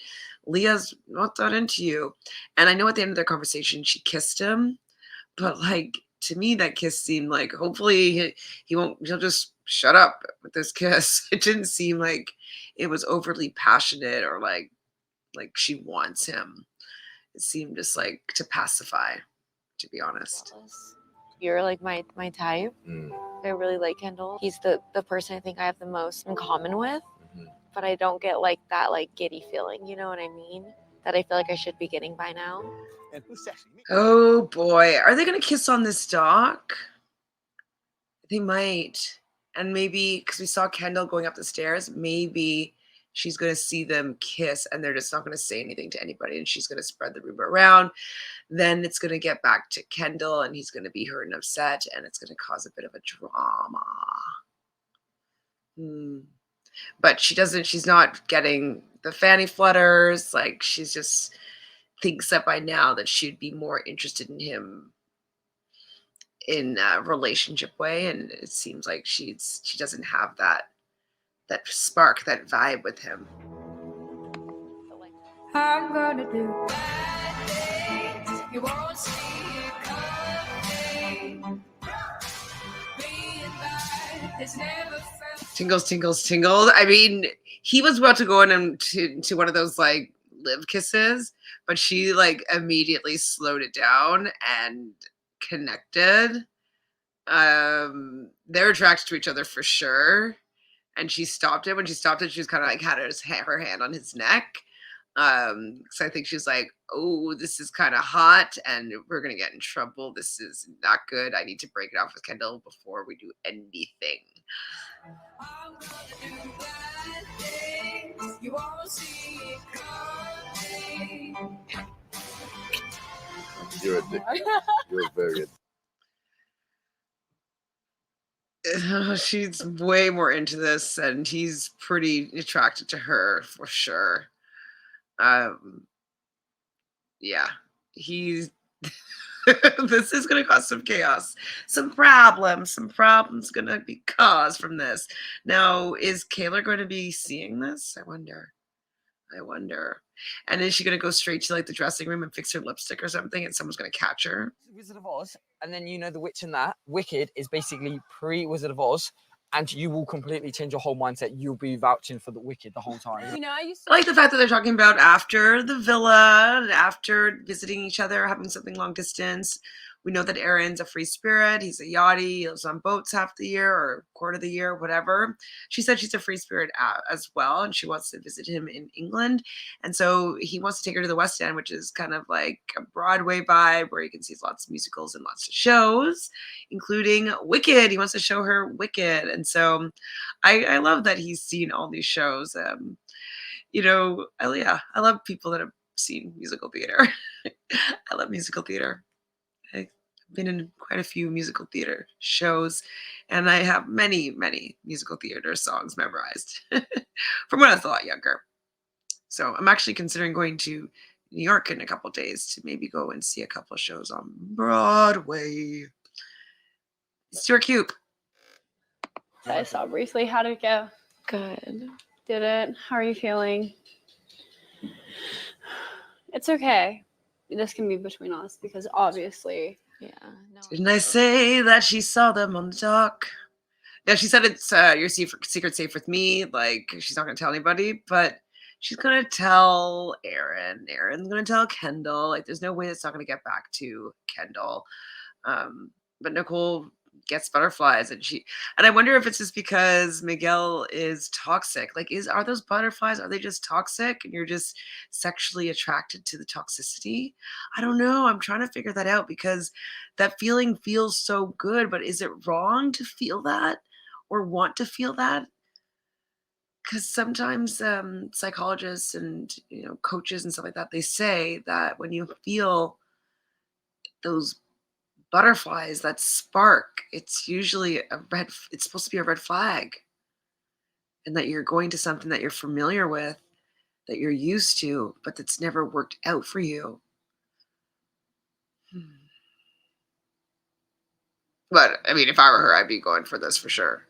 Leah's not that into you? And I know at the end of their conversation, she kissed him, but like, to me, that kiss seemed like, hopefully he'll just shut up with this kiss. It didn't seem like it was overly passionate or like she wants him. It seemed just like to pacify, to be honest. You're like my type. I really like Kendall. He's the person I think I have the most in common with, but I don't get like that like giddy feeling, you know what I mean? That I feel like I should be getting by now. Oh boy, are they gonna kiss on this dock? They might. And maybe because we saw Kendall going up the stairs, maybe she's gonna see them kiss and they're just not gonna say anything to anybody, and she's gonna spread the rumor around. Then it's going to get back to Kendall and he's going to be hurt and upset, and it's going to cause a bit of a drama. But she's not getting the fanny flutters. Like, she's just thinks that by now that she'd be more interested in him in a relationship way. And it seems like she doesn't have that spark, that vibe with him. I'm gonna do bad things. You won't see it coming. Being bad has never felt. Tingles, tingles, tingles. I mean, he was about to go into one of those like live kisses, but she like immediately slowed it down and connected. They're attracted to each other for sure. and she stopped it. When she stopped it, she was kind of like had her hand on his neck. So I think she was like, "Oh, this is kind of hot, and we're gonna get in trouble. This is not good. I need to break it off with Kendall before we do anything." You won't see it coming. You're a dick. You're very She's way more into this, and he's pretty attracted to her for sure. Yeah, he's. This is gonna cause some chaos, some problems gonna be caused from this. Now, is Kayla going to be seeing this? I wonder. And is she gonna go straight to like the dressing room and fix her lipstick or something, and someone's gonna catch her? Wizard of Oz, and then you know the witch and that. Wicked is basically pre-Wizard of Oz, and you will completely change your whole mindset. You'll be vouching for the Wicked the whole time. You know, I used to I like the fact that they're talking about after the villa, after visiting each other, having something long distance. We know that Aaron's a free spirit. He's a yachty. He lives on boats half the year or quarter of the year, whatever. She said she's a free spirit as well, and she wants to visit him in England. And so he wants to take her to the West End, which is kind of like a Broadway vibe where you can see lots of musicals and lots of shows, including Wicked. He wants to show her Wicked. And so I love that he's seen all these shows. I love people that have seen musical theater. I love musical theater. I've been in quite a few musical theater shows, and I have many, many musical theater songs memorized from when I was a lot younger. So I'm actually considering going to New York in a couple days to maybe go and see a couple of shows on Broadway. Stuart Cube. So I saw briefly. How did it go? Good. Did it? How are you feeling? It's okay. This can be between us because obviously. Yeah. No. Didn't I say that she saw them on the dock? Yeah, she said it's your secret safe with me. Like, she's not going to tell anybody, but she's going to tell Aaron. Aaron's going to tell Kendall. Like, there's no way it's not going to get back to Kendall. But Nicole gets butterflies, and I wonder if it's just because Miguel is toxic. Like, are those butterflies, are they just toxic and you're just sexually attracted to the toxicity? I don't know. I'm trying to figure that out because that feeling feels so good, but is it wrong to feel that or want to feel that? Because sometimes psychologists and coaches and stuff like that, they say that when you feel those butterflies, that spark, it's usually it's supposed to be a red flag, and that you're going to something that you're familiar with, that you're used to, but that's never worked out for you. But I mean, if I were her, I'd be going for this for sure.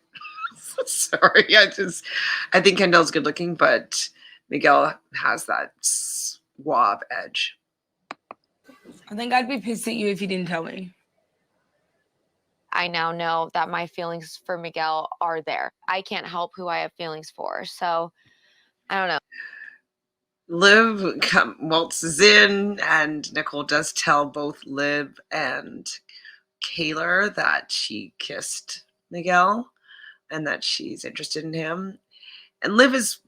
Sorry, I think Kendall's good looking, but Miguel has that suave edge. I think I'd be pissed at you if you didn't tell me. I now know that my feelings for Miguel are there. I can't help who I have feelings for. So I don't know. Liv waltzes in, and Nicole does tell both Liv and Kayla that she kissed Miguel and that she's interested in him. And Liv is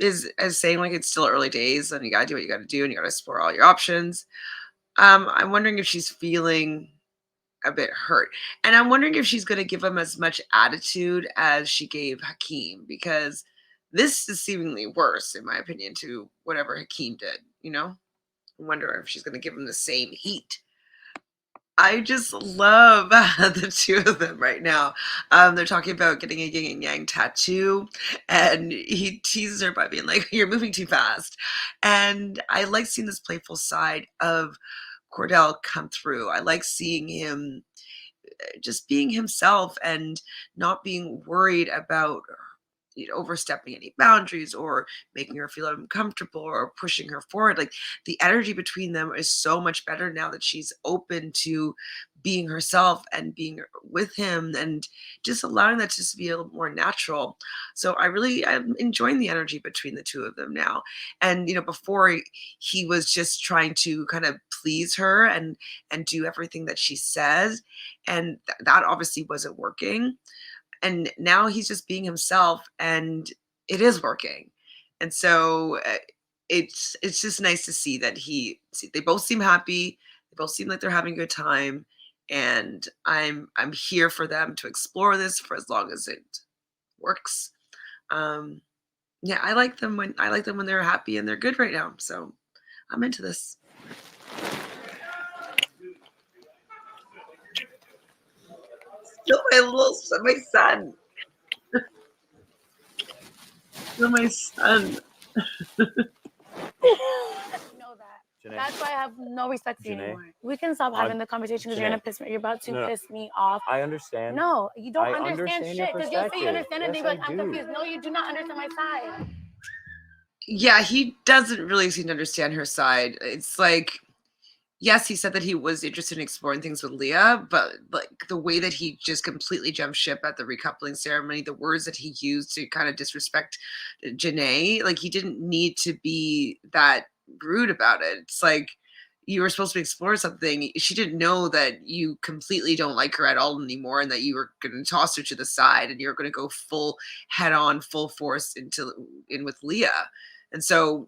saying, like, it's still early days and you gotta do what you gotta do and you gotta explore all your options. I'm wondering if she's feeling a bit hurt. And I'm wondering if she's going to give him as much attitude as she gave Hakeem, because this is seemingly worse, in my opinion, to whatever Hakeem did, I wonder if she's going to give him the same heat. I just love the two of them right now. They're talking about getting a yin and yang tattoo, and he teases her by being like, "You're moving too fast." And I like seeing this playful side of Cordell come through. I like seeing him just being himself and not being worried about overstepping any boundaries or making her feel uncomfortable or pushing her forward. Like, the energy between them is so much better now that she's open to being herself and being with him and just allowing that just to be a little more natural. So I'm enjoying the energy between the two of them now. And before he was just trying to kind of please her and do everything that she says, and that obviously wasn't working. And now he's just being himself, and it is working. And so it's just nice to see that they both seem happy. They both seem like they're having a good time. And I'm here for them to explore this for as long as it works. Yeah, I like them when they're happy and they're good right now. So I'm into this. Still my son. Still my son. Know that. Janae. That's why I have no respect for you Janae. anymore. We can stop On- having the conversation because you're gonna Janae. piss me. You're about to No, no. piss me off. I understand. No, you don't I understand understand your shit. Because you'll say you perspective. understand and Yes, then you're like, I I'm do. confused. No, you do not understand my side. Yeah, he doesn't really seem to understand her side. It's like, yes, he said that he was interested in exploring things with Leah, but like the way that he just completely jumped ship at the recoupling ceremony, the words that he used to kind of disrespect Janae, like he didn't need to be that rude about it. It's like you were supposed to explore something. She didn't know that you completely don't like her at all anymore and that you were going to toss her to the side and you're going to go full head on, full force in with Leah. And so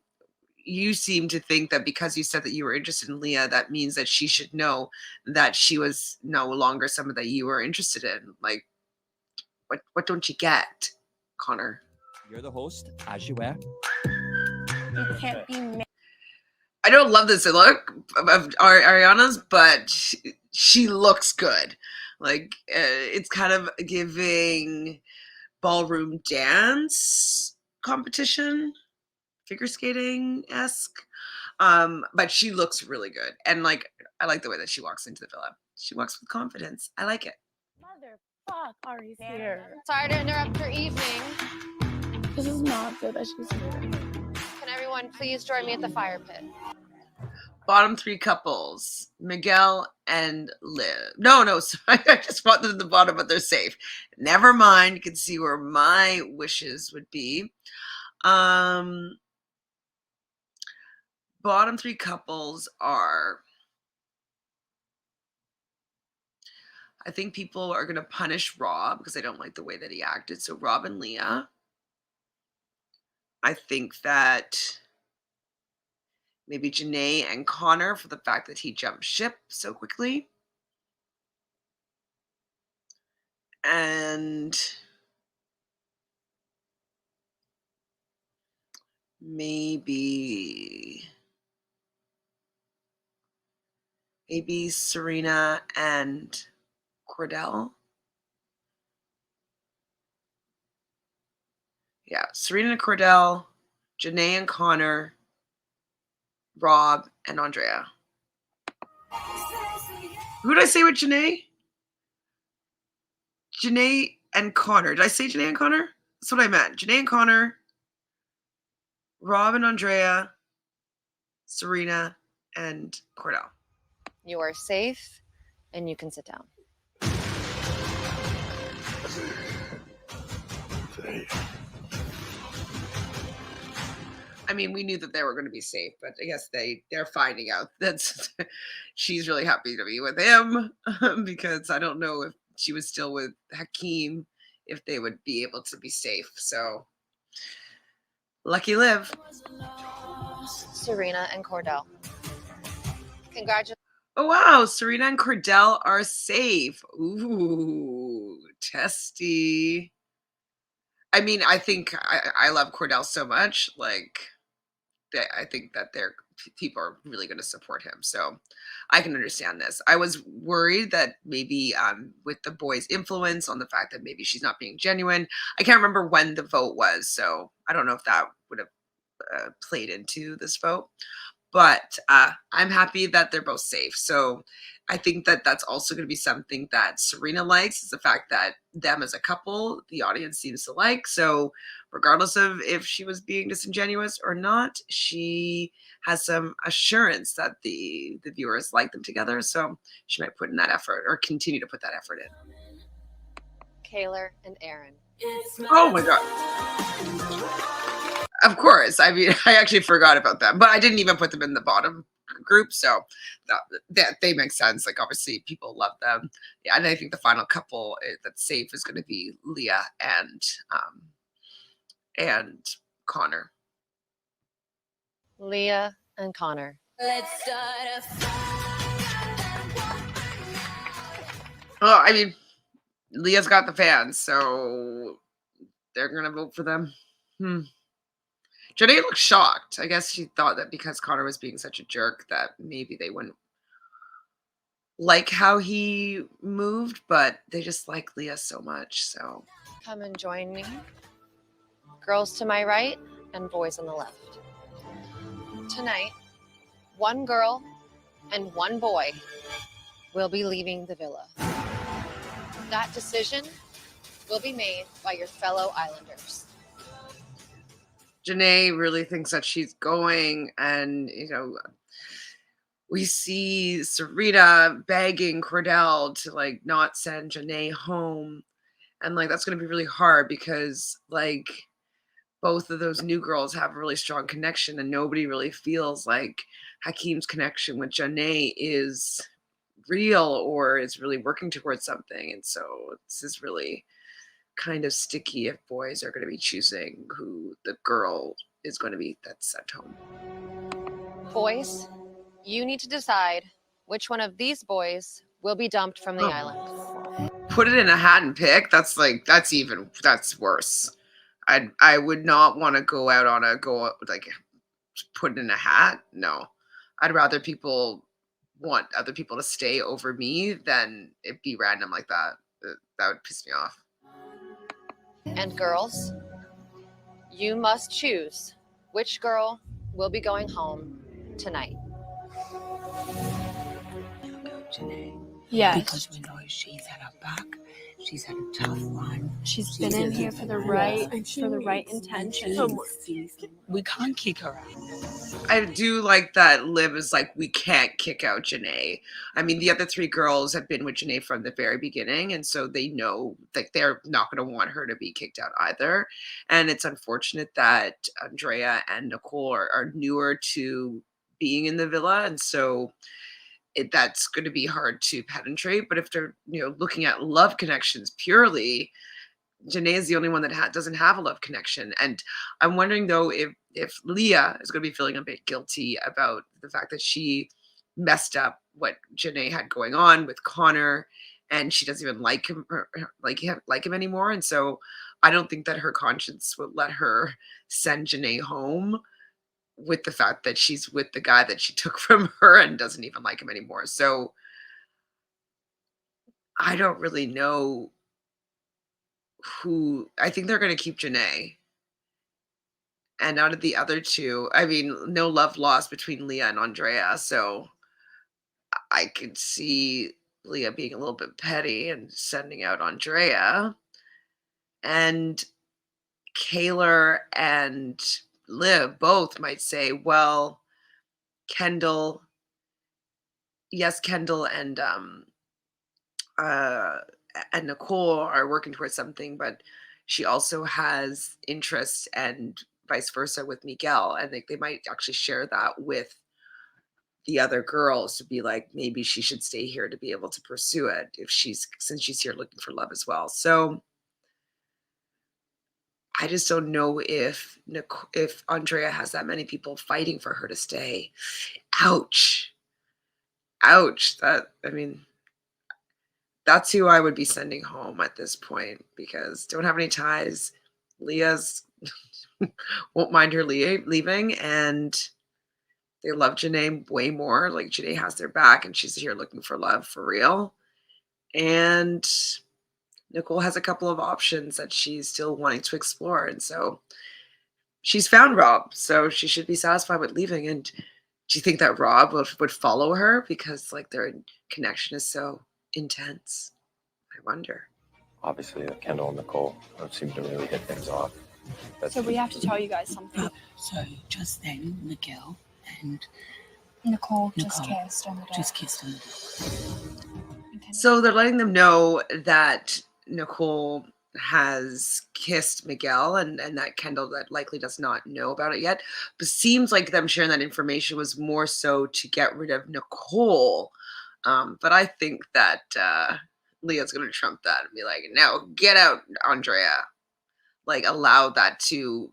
you seem to think that because you said that you were interested in Leah, that means that she should know that she was no longer someone that you were interested in. Like, what don't you get, Connor? You're the host, as you were. You can't be mad. I don't love this look of Ariana's, but she looks good. Like, it's kind of giving ballroom dance competition, figure skating-esque. But she looks really good. And like, I like the way that she walks into the villa. She walks with confidence. I like it. Motherfuck, Ari's here. Sorry to interrupt your evening. This is not good that she's here. Can everyone please join me at the fire pit? Bottom three couples, Miguel and Liv. No, sorry. I just want them at the bottom, but they're safe. Never mind. You can see where my wishes would be. Bottom three couples are, I think people are going to punish Rob because they don't like the way that he acted. So Rob and Leah. I think that maybe Janae and Connor for the fact that he jumped ship so quickly. And maybe Serena and Cordell. Yeah, Serena and Cordell, Janae and Connor, Rob and Andrea. Who did I say with Janae? Janae and Connor. Did I say Janae and Connor? That's what I meant. Janae and Connor, Rob and Andrea, Serena and Cordell. You are safe and you can sit down. I mean, we knew that they were going to be safe, but I guess they're finding out that she's really happy to be with him because I don't know if she was still with Hakeem, if they would be able to be safe. So lucky Liv. Serena and Cordell. Congratulations. Oh, wow. Serena and Cordell are safe. Ooh, testy. I mean, I think I love Cordell so much. Like, I think that people are really going to support him. So I can understand this. I was worried that maybe with the boys' influence on the fact that maybe she's not being genuine. I can't remember when the vote was. So I don't know if that would have played into this vote. But I'm happy that they're both safe. So I think that that's also going to be something that Serena likes, is the fact that them as a couple, the audience seems to like. So regardless of if she was being disingenuous or not, she has some assurance that the viewers like them together. So she might put in that effort or continue to put that effort in. Kaylor and Aaron. Oh my God. Of course. I mean, I actually forgot about them, but I didn't even put them in the bottom group. So that they make sense. Like, obviously people love them. Yeah. And I think the final couple that's safe is going to be Leah and and Connor. Leah and Connor. Let's start a Well, I mean, Leah's got the fans, so they're going to vote for them. Janae looked shocked. I guess she thought that because Connor was being such a jerk that maybe they wouldn't like how he moved, but they just like Leah so much, so. Come and join me. Girls to my right and boys on the left. Tonight, one girl and one boy will be leaving the villa. That decision will be made by your fellow Islanders. Janae really thinks that she's going, and, you know, we see Serena begging Cordell to, like, not send Janae home. And, like, that's going to be really hard because, like, both of those new girls have a really strong connection, and nobody really feels like Hakeem's connection with Janae is real or is really working towards something. And so this is really kind of sticky if boys are going to be choosing who the girl is going to be that's sent home. Boys, you need to decide which one of these boys will be dumped from the island. Put it in a hat and pick. That's worse. I would not want to go out on put it in a hat. No, I'd rather people want other people to stay over me than it be random like that. That would piss me off. And girls, you must choose which girl will be going home tonight. Yes. Because we know she's had a back. She's had a tough run. She's been in here for the right intention. We can't kick her out. I do like that Liv is like, we can't kick out Janae. I mean, the other three girls have been with Janae from the very beginning, and so they know that they're not going to want her to be kicked out either. And it's unfortunate that Andrea and Nicole are newer to being in the villa, and so that's going to be hard to penetrate. But if they're, looking at love connections purely, Janae is the only one that doesn't have a love connection. And I'm wondering, though, if Leah is going to be feeling a bit guilty about the fact that she messed up what Janae had going on with Connor, and she doesn't even like him anymore. And so I don't think that her conscience would let her send Janae home with the fact that she's with the guy that she took from her and doesn't even like him anymore. So I don't really know who. I think they're going to keep Janae. And out of the other two, I mean, no love lost between Leah and Andrea. So I could see Leah being a little bit petty and sending out Andrea. And Kaylor and Liv both might say, well, Kendall and Nicole are working towards something, but she also has interests and vice versa with Miguel. And they might actually share that with the other girls to be like, maybe she should stay here to be able to pursue it since she's here looking for love as well. So I just don't know if Andrea has that many people fighting for her to stay. Ouch. That's who I would be sending home at this point, because don't have any ties. Leah's won't mind her leaving, and they love Janae way more. Like, Janae has their back, and she's here looking for love for real. And Nicole has a couple of options that she's still wanting to explore. And so she's found Rob, so she should be satisfied with leaving. And do you think that Rob would follow her because, like, their connection is so intense? I wonder. Obviously, Kendall and Nicole seem to really hit things off. So we have to tell you guys something. So just then, Miguel and Nicole just kissed on the door. Just kissed on the door. So they're letting them know that Nicole has kissed Miguel and that Kendall that likely does not know about it yet. But seems like them sharing that information was more so to get rid of Nicole. But I think that Leah's going to trump that and be like, no, get out, Andrea. like allow that to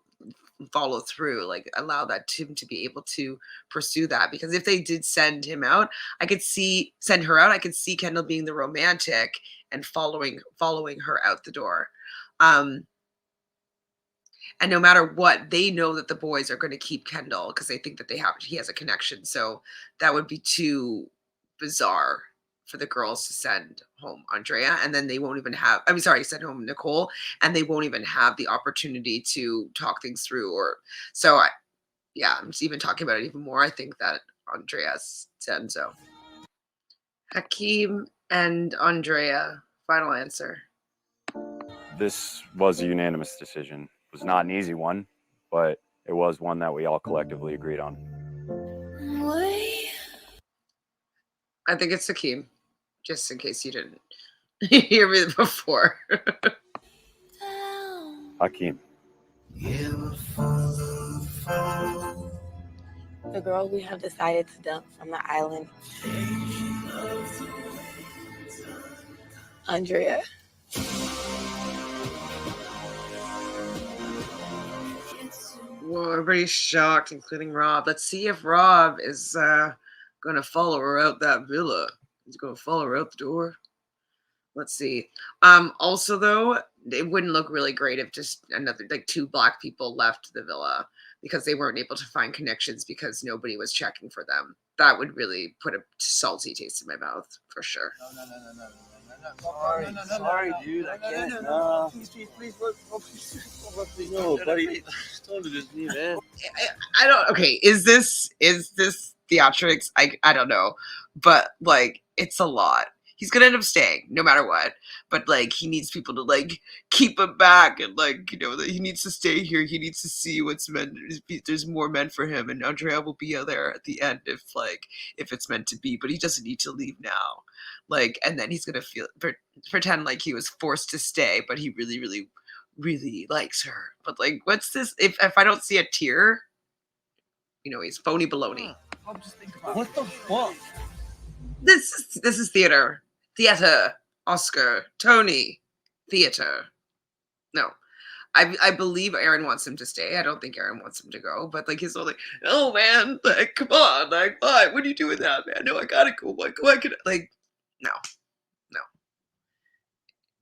follow through, like allow that to be able to pursue that. Because if they did send him out, send her out, I could see Kendall being the romantic and following her out the door. And no matter what, they know that the boys are going to keep Kendall because they think that he has a connection. So that would be too bizarre for the girls to send home Andrea, and then they won't even have, send home Nicole, and they won't even have the opportunity to talk things through. I'm just even talking about it even more. I think that Andrea's Zenzo. Hakeem and Andrea, final answer. This was a unanimous decision. It was not an easy one, but it was one that we all collectively agreed on. I think it's Hakeem, just in case you didn't hear me before. Hakeem. The girl we have decided to dump from the island, Andrea. Whoa, everybody's shocked, including Rob. Let's see if Rob is going to follow her out that villa. He's going to follow her out the door. Let's see. Also, though, it wouldn't look really great if just two Black people left the villa because they weren't able to find connections because nobody was checking for them. That would really put a salty taste in my mouth, for sure. Sorry, dude. I can't. No. Please, no, buddy. Don't do this to me, man. I don't. Okay, is this theatrics? I don't know, but like it's a lot. He's gonna end up staying no matter what, but like he needs people to like keep him back, and like that he needs to stay here. He needs to see what's meant. There's more meant for him, and Andrea will be there at the end if it's meant to be. But he doesn't need to leave now. And then he's gonna pretend like he was forced to stay, but he really, really, really likes her. But like, what's this? If I don't see a tear, he's phony baloney. What the fuck? This is theater. Theater. Oscar. Tony. Theater. No. I believe Aaron wants him to stay. I don't think Aaron wants him to go. But he's all like, oh man, come on, why? What are you doing that, man? No, I gotta go. No.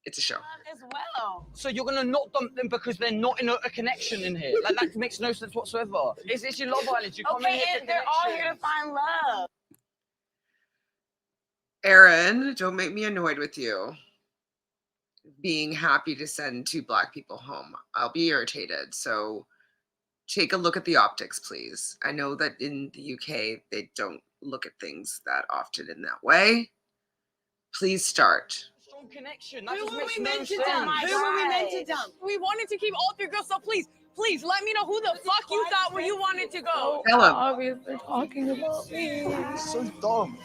It's a show. As well. So you're gonna not dump them because they're not in a connection in here? That makes no sense whatsoever. It's your Love Island. You come in here for they're all here to find love. Aaron, don't make me annoyed with you being happy to send 2 Black people home. I'll be irritated. So take a look at the optics, please. I know that in the UK, they don't look at things that often in that way. Please start. Strong connection. Who were we meant to dump? Who were we meant to dump? We wanted to keep all 3 girls, so please let me know who the fuck you thought where you wanted to go. Tell him. Obviously talking about me. So dumb.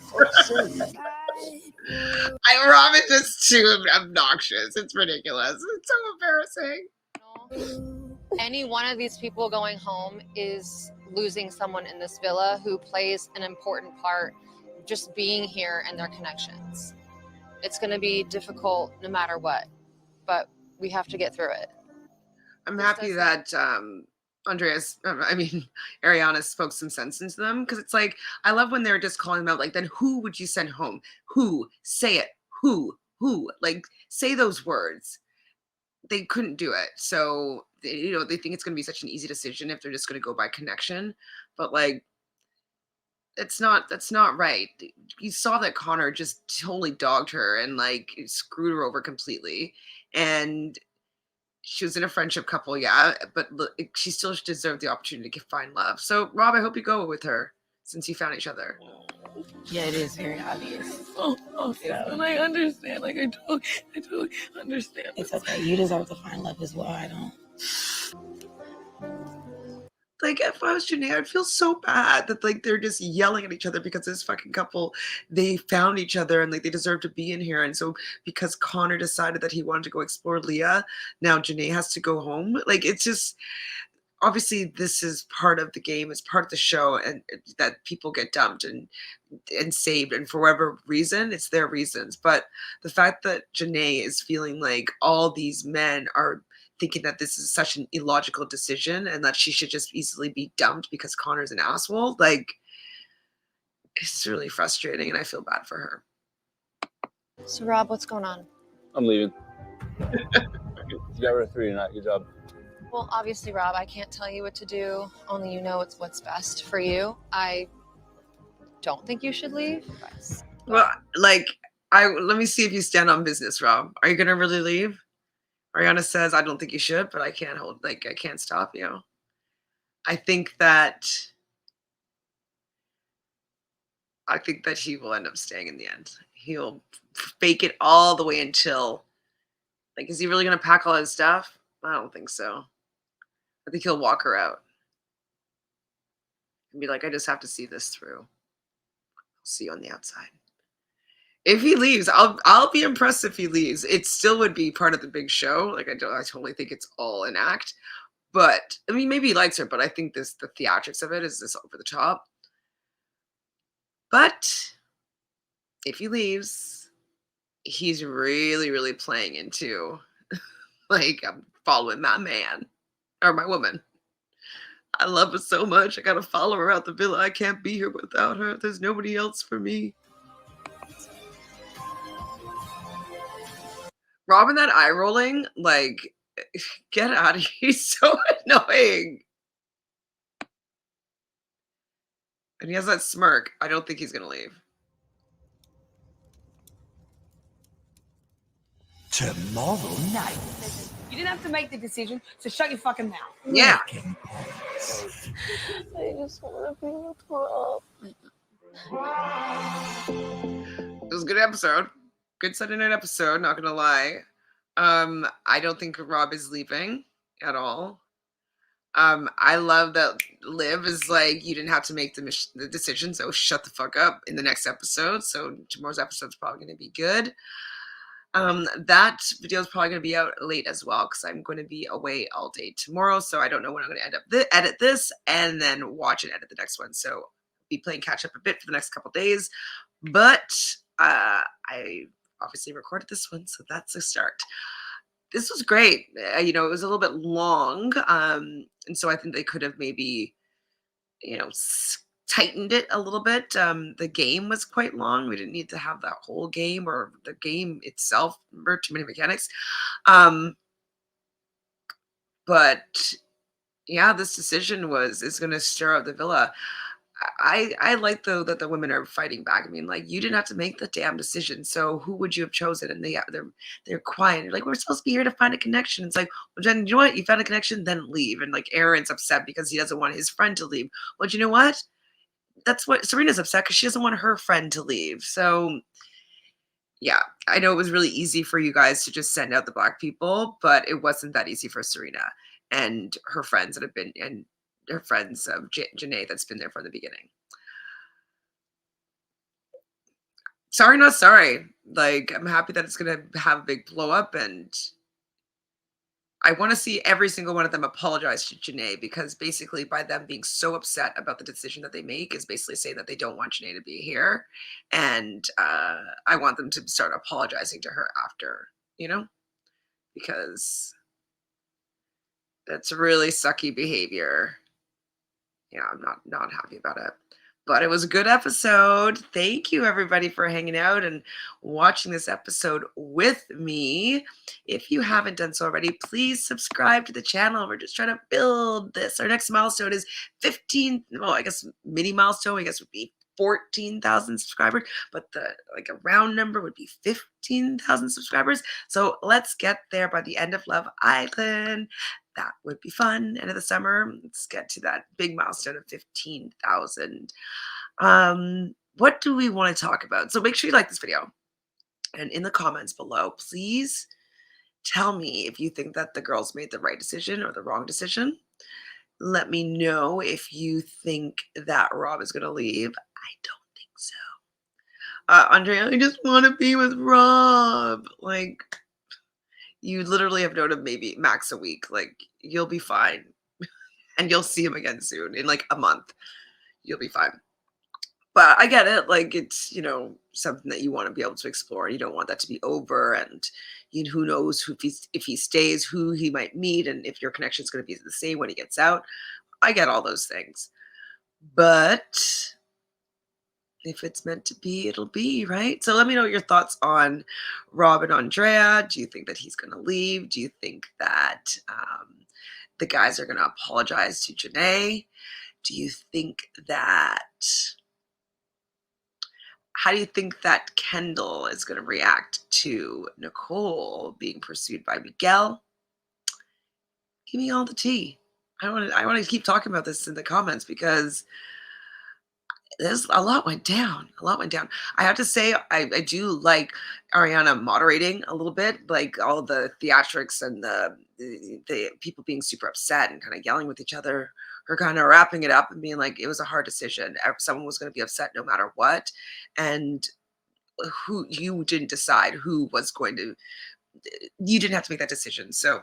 Rob is just too obnoxious. It's ridiculous. It's so embarrassing. Any one of these people going home is losing someone in this villa who plays an important part just being here and their connections. It's going to be difficult no matter what, but we have to get through it. I'm happy that Ariana spoke some sense into them, because it's like, I love when they're just calling them out, then who would you send home? Who? Say it. Who? Say those words. They couldn't do it. So, they think it's going to be such an easy decision if they're just going to go by connection. But that's not right. You saw that Connor just totally dogged her and screwed her over completely. And she was in a friendship couple, yeah, but she still deserved the opportunity to find love. So, Rob, I hope you go with her since you found each other. Yeah, it is very obvious. Yeah. And I understand. I totally understand. It's okay. You deserve to find love as well. I don't. If I was Janae, I'd feel so bad that they're just yelling at each other because this fucking couple, they found each other and they deserve to be in here. And so because Connor decided that he wanted to go explore Leah, now Janae has to go home. It's just, obviously this is part of the game, it's part of the show, and that people get dumped and saved, and for whatever reason, it's their reasons. But the fact that Janae is feeling like all these men are thinking that this is such an illogical decision and that she should just easily be dumped because Connor's an asshole. Like, it's really frustrating, and I feel bad for her. So Rob, what's going on? I'm leaving. You got rid of 3 tonight. Good job. Well, obviously, Rob, I can't tell you what to do. Only you know what's best for you. I don't think you should leave. Well, like, let me see if you stand on business, Rob. Are you gonna really leave? Ariana says, I don't think you should, but I can't stop you. I think that he will end up staying in the end. He'll fake it all the way until, like, is he really gonna pack all his stuff? I don't think so. I think he'll walk her out and be like, I just have to see this through. I'll see you on the outside. If he leaves, I'll be impressed if he leaves. It still would be part of the big show. Like, I totally think it's all an act. But I mean, maybe he likes her, but I think the theatrics of it is this over the top. But if he leaves, he's really, really playing into like, I'm following my man or my woman. I love her so much. I gotta follow her out the villa. I can't be here without her. There's nobody else for me. Robin, that eye rolling, like, get out of here. He's so annoying. And he has that smirk. I don't think he's gonna leave. Tomorrow night. You didn't have to make the decision, so shut your fucking mouth. Yeah. I just want to be with Rob. It was a good episode. Good Sunday night episode, not gonna lie. I don't think Rob is leaving at all. I love that Liv is like, you didn't have to make the decision, so shut the fuck up in the next episode. So tomorrow's episode is probably going to be good. That video is probably going to be out late as well because I'm going to be away all day tomorrow. So I don't know when I'm going to end up edit this and then watch and edit the next one. So I'll be playing catch up a bit for the next couple days. But I obviously recorded this one, so that's a start. This was great. It was a little bit long. And so I think they could have maybe, tightened it a little bit. The game was quite long. We didn't need to have that whole game or the game itself. Remember, too many mechanics. But yeah, this decision is going to stir up the villa. I like, though, that the women are fighting back. I mean, like, you didn't have to make the damn decision. So who would you have chosen? And they're quiet. They're like, we're supposed to be here to find a connection. It's like, well, Jen, you know what? You found a connection, then leave. And like, Aaron's upset because he doesn't want his friend to leave. Well, you know what? That's what Serena's upset because she doesn't want her friend to leave. So yeah, I know it was really easy for you guys to just send out the black people, but it wasn't that easy for Serena and her friends that have been, and her friends of Janae that's been there from the beginning. Sorry, not sorry. Like, I'm happy that it's going to have a big blow up, and I want to see every single one of them apologize to Janae, because basically by them being so upset about the decision that they make is basically saying that they don't want Janae to be here. And I want them to start apologizing to her after, because that's really sucky behavior. Yeah, I'm not happy about it. But it was a good episode. Thank you, everybody, for hanging out and watching this episode with me. If you haven't done so already, please subscribe to the channel. We're just trying to build this. Our next milestone is 15. Well, I guess mini milestone, I guess, would be 14,000 subscribers. But a round number would be 15,000 subscribers. So let's get there by the end of Love Island. That would be fun. End of the summer. Let's get to that big milestone of 15,000. What do we want to talk about? So make sure you like this video. And in the comments below, please tell me if you think that the girls made the right decision or the wrong decision. Let me know if you think that Rob is going to leave. I don't think so. Andrea, I just want to be with Rob. Like, you literally have known him maybe max a week. Like, you'll be fine. And you'll see him again soon. In like a month, you'll be fine. But I get it. Like, it's, something that you want to be able to explore. You don't want that to be over. And, who knows if he stays, who he might meet, and if your connection is going to be the same when he gets out. I get all those things. But if it's meant to be, it'll be, right? So let me know your thoughts on Rob and Andrea. Do you think that he's going to leave? Do you think that the guys are going to apologize to Janae? Do you think that... How do you think that Kendall is going to react to Nicole being pursued by Miguel? Give me all the tea. I want to keep talking about this in the comments because there's a lot went down. A lot went down. I have to say, I do like Ariana moderating a little bit, like all the theatrics and the people being super upset and kind of yelling with each other. Her kind of wrapping it up and being like, it was a hard decision. Someone was going to be upset no matter what. And who you didn't decide who was going to, you didn't have to make that decision. So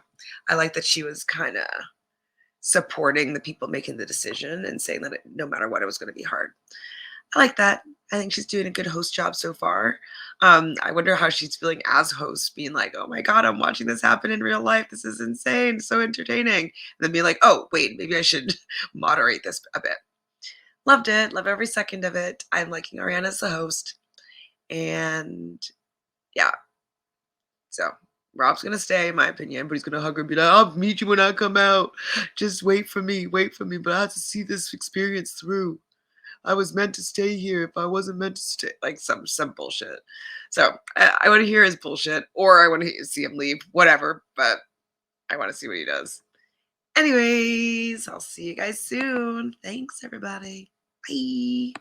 I like that she was kind of supporting the people making the decision and saying that no matter what, it was going to be hard. I like that. I think she's doing a good host job so far. I wonder how she's feeling as host, being like, oh my God, I'm watching this happen in real life. This is insane. So entertaining. And then be like, oh, wait, maybe I should moderate this a bit. Loved it. Love every second of it. I'm liking Ariana as the host. And yeah. So Rob's going to stay, in my opinion, but he's going to hug her and be like, I'll meet you when I come out. Just wait for me. But I have to see this experience through. I was meant to stay here if I wasn't meant to stay. Like some bullshit. So I want to hear his bullshit, or I want to see him leave, whatever. But I want to see what he does. Anyways, I'll see you guys soon. Thanks, everybody. Bye.